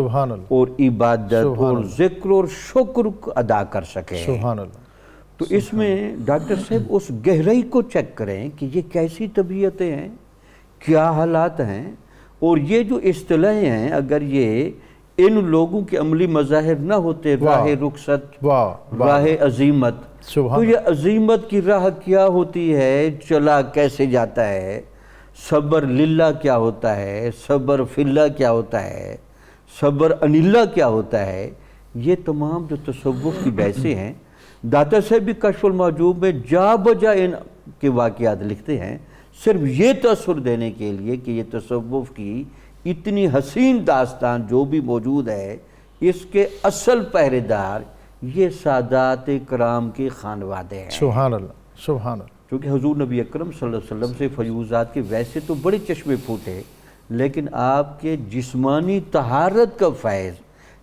اور عبادت اور ذکر اور شکر ادا کر سکے۔ تو اس میں ڈاکٹر صاحب اس گہرائی کو چیک کریں کہ یہ کیسی طبیعتیں ہیں، کیا حالات ہیں، اور یہ جو اصطلاحیں ہیں اگر یہ ان لوگوں کے عملی مظاہر نہ ہوتے، راہ رخصت، راہ عظیمت، تو یہ عظیمت کی راہ کیا ہوتی ہے، چلا کیسے جاتا ہے، صبر للہ کیا ہوتا ہے، صبر فی اللہ کیا ہوتا ہے، صبر ان اللہ کیا ہوتا ہے، یہ تمام جو تصوف کی بحثیں ہیں، داتا صاحب بھی کشف المحجوب میں جا بجا ان کے واقعات لکھتے ہیں، صرف یہ تاثر دینے کے لیے کہ یہ تصوف کی اتنی حسین داستان جو بھی موجود ہے، اس کے اصل پہرے دار یہ سادات کرام کے خانوادے ہیں۔ سبحان اللہ، سبحان اللہ۔ کیونکہ حضور نبی اکرم صلی اللہ علیہ وسلم سے فیوزات کے ویسے تو بڑے چشمے پھوٹے، لیکن آپ کے جسمانی طہارت کا فیض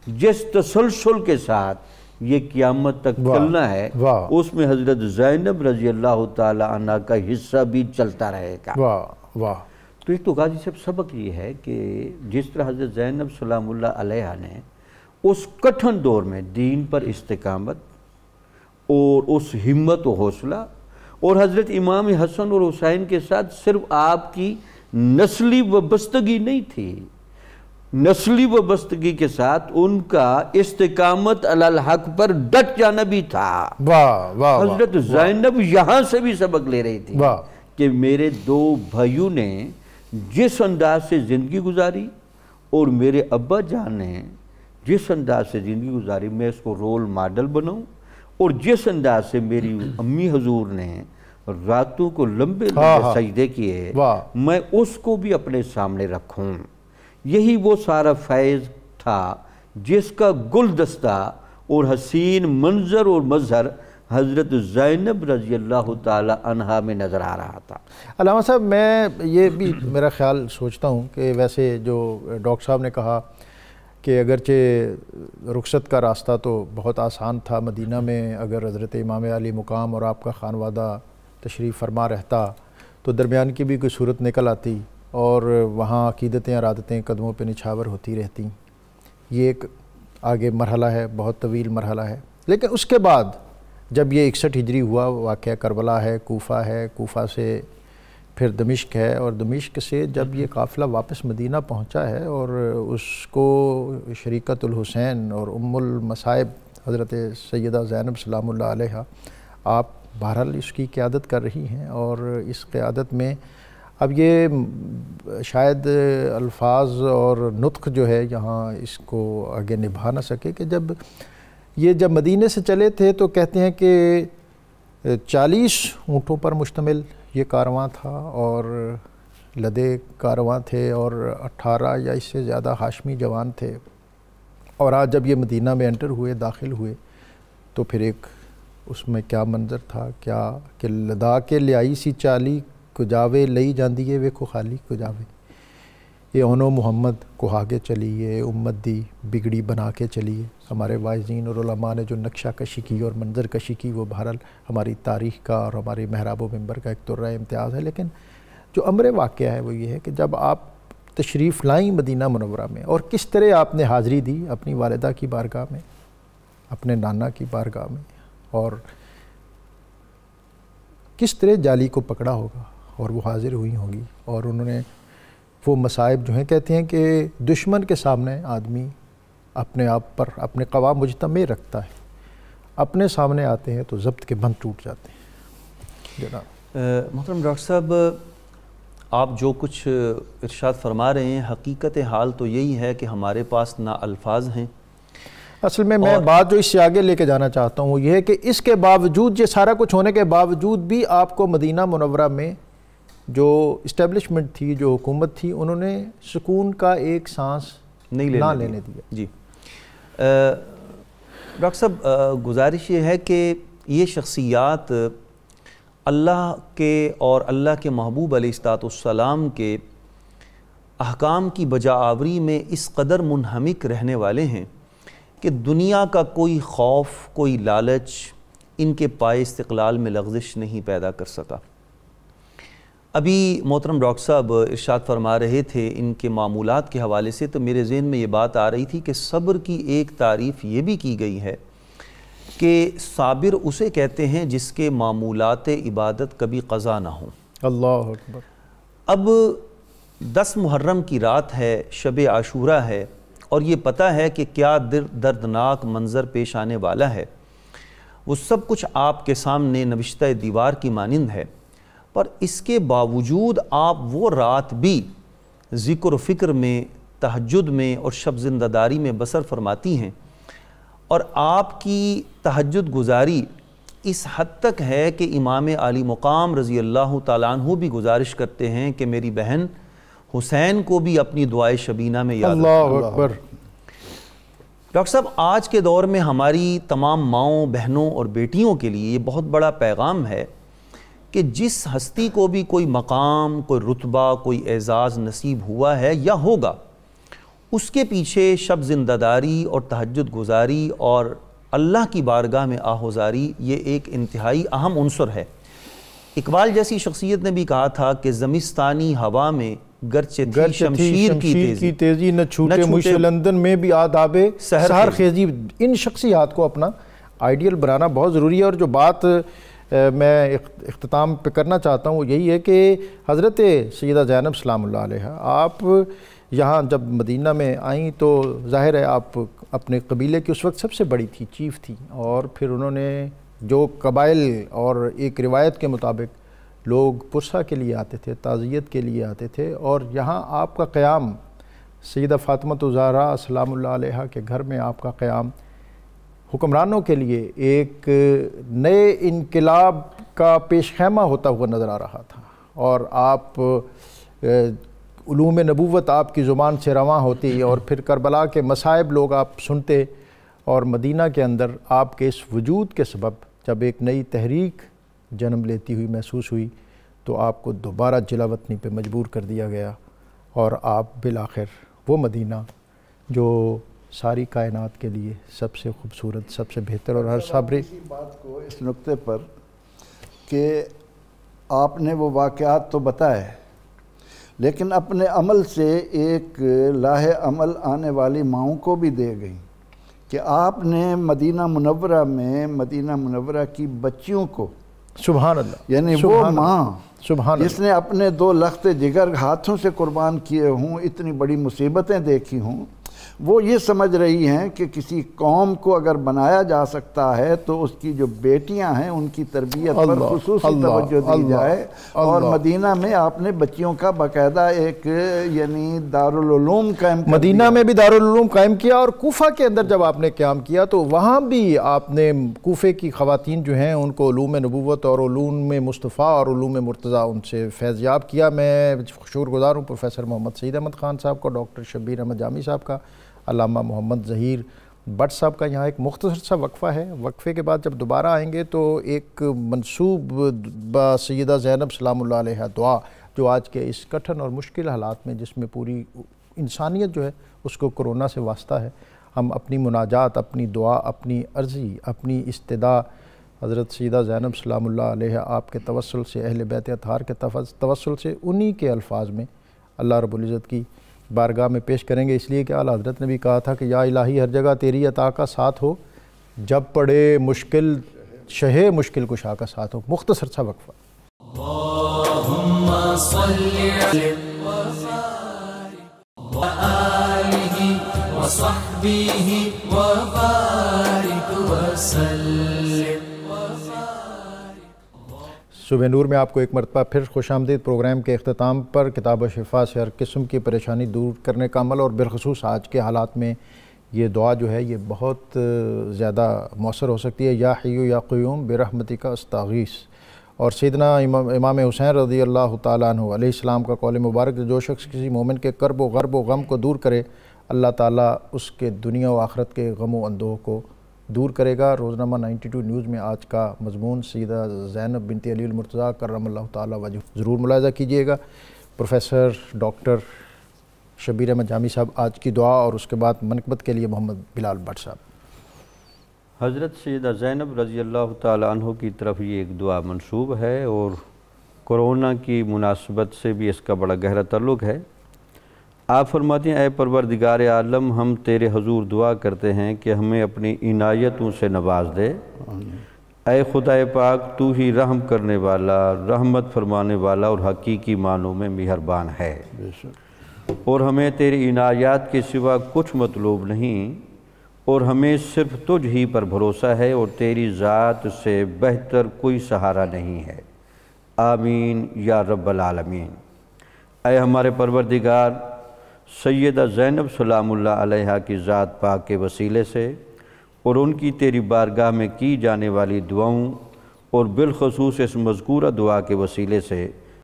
جس تسلسل کے ساتھ یہ قیامت تک چلنا ہے، اس میں حضرت زینب رضی اللہ تعالی عنہ کا حصہ بھی چلتا رہے گا۔ تو ایک تو غازی صاحب سبق یہ ہے کہ جس طرح حضرت زینب سلام اللہ علیہ نے اس کٹھن دور میں دین پر استقامت اور اس ہمت و حوصلہ، اور حضرت امام حسن اور حسین کے ساتھ صرف آپ کی نسلی وابستگی نہیں تھی، نسلی وابستگی کے ساتھ ان کا استقامت علی الحق پر ڈٹ جانا بھی تھا۔ حضرت زینب یہاں سے بھی سبق لے رہی تھی کہ میرے دو بھائیوں نے جس انداز سے زندگی گزاری اور میرے ابا جان نے جس انداز سے زندگی گزاری، میں اس کو رول ماڈل بناؤں، اور جس انداز سے میری امی حضور نے راتوں کو لمبے لمبے سجدے کیے، میں اس کو بھی اپنے سامنے رکھوں۔ یہی وہ سارا فیض تھا جس کا گلدستہ اور حسین منظر اور مظہر حضرت زینب رضی اللہ تعالی عنہا میں نظر آ رہا تھا۔ علامہ صاحب، میں یہ بھی میرا خیال سوچتا ہوں کہ ویسے جو ڈاکٹر صاحب نے کہا کہ اگرچہ رخصت کا راستہ تو بہت آسان تھا، مدینہ میں اگر حضرت امام علی مقام اور آپ کا خانوادہ تشریف فرما رہتا تو درمیان کی بھی کوئی صورت نکل آتی اور وہاں عقیدتیں ارادتیں قدموں پہ نچھاور ہوتی رہتی۔ یہ ایک آگے مرحلہ ہے، بہت طویل مرحلہ ہے۔ لیکن اس کے بعد جب یہ 61 ہجری ہوا، واقعہ کربلا ہے، کوفہ سے پھر دمشق ہے، اور دمشق سے جب یہ قافلہ واپس مدینہ پہنچا ہے اور اس کو شریکت الحسین اور ام المصائب حضرت سیدہ زینب سلام اللہ علیہ آپ بہرحال اس کی قیادت کر رہی ہیں، اور اس قیادت میں اب یہ شاید الفاظ اور نطق جو ہے یہاں اس کو آگے نبھا نہ سکے کہ جب مدینے سے چلے تھے تو کہتے ہیں کہ 40 اونٹوں پر مشتمل یہ کارواں تھا اور لدے کارواں تھے، اور 18 یا اس سے زیادہ ہاشمی جوان تھے، اور آج جب یہ مدینہ میں انٹر ہوئے، داخل ہوئے، تو پھر ایک اس میں کیا منظر تھا، کیا کہ لدا کے لیائی سی چالی کجاوے لئی جاندی ہے ویکھو خالی کجاوے، یہ اونو محمد کو آگے چلیے، امت دی بگڑی بنا کے چلیے۔ ہمارے واعظین اور علماء نے جو نقشہ کشی کی اور منظر کشی کی وہ بہرحال ہماری تاریخ کا اور ہماری محراب و منبر کا ایک ترہ امتیاز ہے، لیکن جو امر واقعہ ہے وہ یہ ہے کہ جب آپ تشریف لائیں مدینہ منورہ میں، اور کس طرح آپ نے حاضری دی اپنی والدہ کی بارگاہ میں، اپنے نانا کی بارگاہ میں، اور کس طرح جالی کو پکڑا ہوگا اور وہ حاضر ہوئی ہوں گی، اور انہوں نے وہ مصائب جو ہیں، کہتے ہیں کہ دشمن کے سامنے آدمی اپنے آپ پر اپنے قوا مجتمع رکھتا ہے، اپنے سامنے آتے ہیں تو ضبط کے بند ٹوٹ جاتے ہیں۔ جناب محترم ڈاکٹر صاحب، آپ جو کچھ ارشاد فرما رہے ہیں، حقیقت حال تو یہی ہے کہ ہمارے پاس نہ الفاظ ہیں۔ اصل میں بات جو اس سے آگے لے کے جانا چاہتا ہوں وہ یہ ہے کہ اس کے باوجود، یہ سارا کچھ ہونے کے باوجود بھی آپ کو مدینہ منورہ میں جو اسٹیبلشمنٹ تھی، جو حکومت تھی، انہوں نے سکون کا ایک سانس نہ لینے دیا۔ جی ڈاکٹر صاحب، گزارش یہ ہے کہ یہ شخصیات اللہ کے اور اللہ کے محبوب علیہ السلام کے احکام کی بجا آوری میں اس قدر منہمک رہنے والے ہیں کہ دنیا کا کوئی خوف، کوئی لالچ ان کے پائے استقلال میں لغزش نہیں پیدا کر سکا۔ ابھی محترم ڈاکٹر صاحب ارشاد فرما رہے تھے ان کے معمولات کے حوالے سے، تو میرے ذہن میں یہ بات آ رہی تھی کہ صبر کی ایک تعریف یہ بھی کی گئی ہے کہ صابر اسے کہتے ہیں جس کے معمولات عبادت کبھی قضا نہ ہوں۔ اللہ اکبر۔ اب 10 محرم کی رات ہے، شب عاشورہ ہے، اور یہ پتہ ہے کہ کیا دردناک منظر پیش آنے والا ہے، وہ سب کچھ آپ کے سامنے نوشتہ دیوار کی مانند ہے، پر اس کے باوجود آپ وہ رات بھی ذکر و فکر میں، تہجد میں اور شب زندہ داری میں بسر فرماتی ہیں، اور آپ کی تہجد گزاری اس حد تک ہے کہ امام عالی مقام رضی اللہ تعالیٰ عنہ بھی گزارش کرتے ہیں کہ میری بہن حسین کو بھی اپنی دعائے شبینہ میں یاد رکھنا۔ اللہ اکبر۔ ڈاکٹر صاحب، آج کے دور میں ہماری تمام ماؤں، بہنوں اور بیٹیوں کے لیے یہ بہت بڑا پیغام ہے کہ جس ہستی کو بھی کوئی مقام، کوئی رتبہ، کوئی اعزاز نصیب ہوا ہے یا ہوگا، اس کے پیچھے شب زندہ داری اور تہجد گزاری اور اللہ کی بارگاہ میں آہوزاری یہ ایک انتہائی اہم عنصر ہے۔ اقبال جیسی شخصیت نے بھی کہا تھا کہ زمستانی ہوا میں گرچہ تھی شمشیر کی تیزی نہ چھوٹے مجھ سے لندن میں بھی آداب سحر خیزی۔ ان شخصیات کو اپنا آئیڈیل بنانا بہت ضروری ہے، اور جو بات میں اختتام پہ کرنا چاہتا ہوں وہ یہی ہے کہ حضرت سیدہ زینب سلام اللہ علیہ آپ یہاں جب مدینہ میں آئیں تو ظاہر ہے آپ اپنے قبیلے کی اس وقت سب سے بڑی تھی، چیف تھی، اور پھر انہوں نے جو قبائل اور ایک روایت کے مطابق لوگ پرسہ کے لیے آتے تھے، تعزیت کے لیے آتے تھے، اور یہاں آپ کا قیام سیدہ فاطمہ الزہرا سلام اللہ علیہ کے گھر میں آپ کا قیام حکمرانوں کے لیے ایک نئے انقلاب کا پیش خیمہ ہوتا ہوا نظر آ رہا تھا، اور آپ علوم نبوت آپ کی زبان سے رواں ہوتی، اور پھر کربلا کے مصائب لوگ آپ سنتے، اور مدینہ کے اندر آپ کے اس وجود کے سبب جب ایک نئی تحریک جنم لیتی ہوئی محسوس ہوئی تو آپ کو دوبارہ جلا وطنی پہ مجبور کر دیا گیا، اور آپ بالآخر وہ مدینہ جو ساری کائنات کے لیے سب سے خوبصورت، سب سے بہتر اور ہر صابری اسی بات کو اس نقطے پر کہ آپ نے وہ واقعات تو بتائے لیکن اپنے عمل سے ایک لاہ عمل آنے والی ماؤں کو بھی دے گئیں کہ آپ نے مدینہ منورہ میں مدینہ منورہ کی بچیوں کو، سبحان اللہ، یعنی وہ ماں سبحان جس نے اپنے 2 لخت جگر ہاتھوں سے قربان کیے ہوں، اتنی بڑی مصیبتیں دیکھی ہوں، وہ یہ سمجھ رہی ہیں کہ کسی قوم کو اگر بنایا جا سکتا ہے تو اس کی جو بیٹیاں ہیں ان کی تربیت پر خصوصی توجہ دی جائے، اور مدینہ میں آپ نے بچیوں کا باقاعدہ ایک یعنی دارالعلوم قائم کیا، مدینہ میں بھی دارالعلوم قائم کیا، اور کوفہ کے اندر جب آپ نے قیام کیا تو وہاں بھی آپ نے کوفے کی خواتین جو ہیں ان کو علوم نبوت اور علوم مصطفیٰ اور علوم مرتضیٰ ان سے فیض یاب کیا۔ میں شکر گزار ہوں پروفیسر محمد سعید احمد خان صاحب کو، ڈاکٹر شبیر احمد جامی صاحب کا، علامہ محمد ظہیر بٹ صاحب کا۔ یہاں ایک مختصر سا وقفہ ہے، وقفے کے بعد جب دوبارہ آئیں گے تو ایک منسوب با سیدہ زینب سلام اللہ علیہ دعا جو آج کے اس کٹھن اور مشکل حالات میں جس میں پوری انسانیت جو ہے اس کو کرونا سے واسطہ ہے، ہم اپنی مناجات، اپنی دعا، اپنی عرضی، اپنی استدعا حضرت سیدہ زینب سلام اللہ علیہ آپ کے توسل سے، اہل بیت اطہار کے توسل سے، انہی کے الفاظ میں اللہ رب العزت کی بارگاہ میں پیش کریں گے، اس لیے کہ اعلیٰ حضرت نے بھی کہا تھا کہ یا الہی ہر جگہ تیری عطا کا ساتھ ہو، جب پڑے مشکل شہ مشکل کشا کا ساتھ ہو۔ مختصر سا وقفہ۔ اللہم صلی علی وآلہ وصحبہ وبارک وسلم۔ صبح نور میں آپ کو ایک مرتبہ پھر خوش آمدید۔ پروگرام کے اختتام پر کتاب شفا سے ہر قسم کی پریشانی دور کرنے کا عمل، اور بالخصوص آج کے حالات میں یہ دعا جو ہے یہ بہت زیادہ مؤثر ہو سکتی ہے۔ یا حی یا قیوم برحمتک استغیث، اور سیدنا امام حسین رضی اللہ تعالیٰ عنہ علیہ السلام کا قول مبارک، جو شخص کسی مومن کے کرب و غرب و غم کو دور کرے اللہ تعالیٰ اس کے دنیا و آخرت کے غم و اندوہ کو دور کرے گا۔ روزنامہ 92 نیوز میں آج کا مضمون سیدہ زینب بنت علی المرتضیٰ کرم اللہ تعالیٰ وجہ ضرور ملاحظہ کیجیے گا۔ پروفیسر ڈاکٹر شبیر احمد جامی صاحب آج کی دعا اور اس کے بعد منقبت کے لیے محمد بلال بٹ صاحب۔ حضرت سیدہ زینب رضی اللہ تعالیٰ عنہ کی طرف یہ ایک دعا منسوب ہے اور کرونا کی مناسبت سے بھی اس کا بڑا گہرا تعلق ہے۔ آپ فرماتے ہیں اے پروردگار عالم، ہم تیرے حضور دعا کرتے ہیں کہ ہمیں اپنی عنایتوں سے نواز دے۔ اے خدا پاک، تو ہی رحم کرنے والا، رحمت فرمانے والا اور حقیقی معنوں میں مہربان ہے، اور ہمیں تیری عنایات کے سوا کچھ مطلوب نہیں، اور ہمیں صرف تجھ ہی پر بھروسہ ہے اور تیری ذات سے بہتر کوئی سہارا نہیں ہے۔ آمین یا رب العالمین۔ اے ہمارے پروردگار، سیدہ زینب سلام اللہ علیہا کی ذات پاک کے وسیلے سے اور ان کی تیری بارگاہ میں کی جانے والی دعاؤں اور بالخصوص اس مذکورہ دعا کے وسیلے سے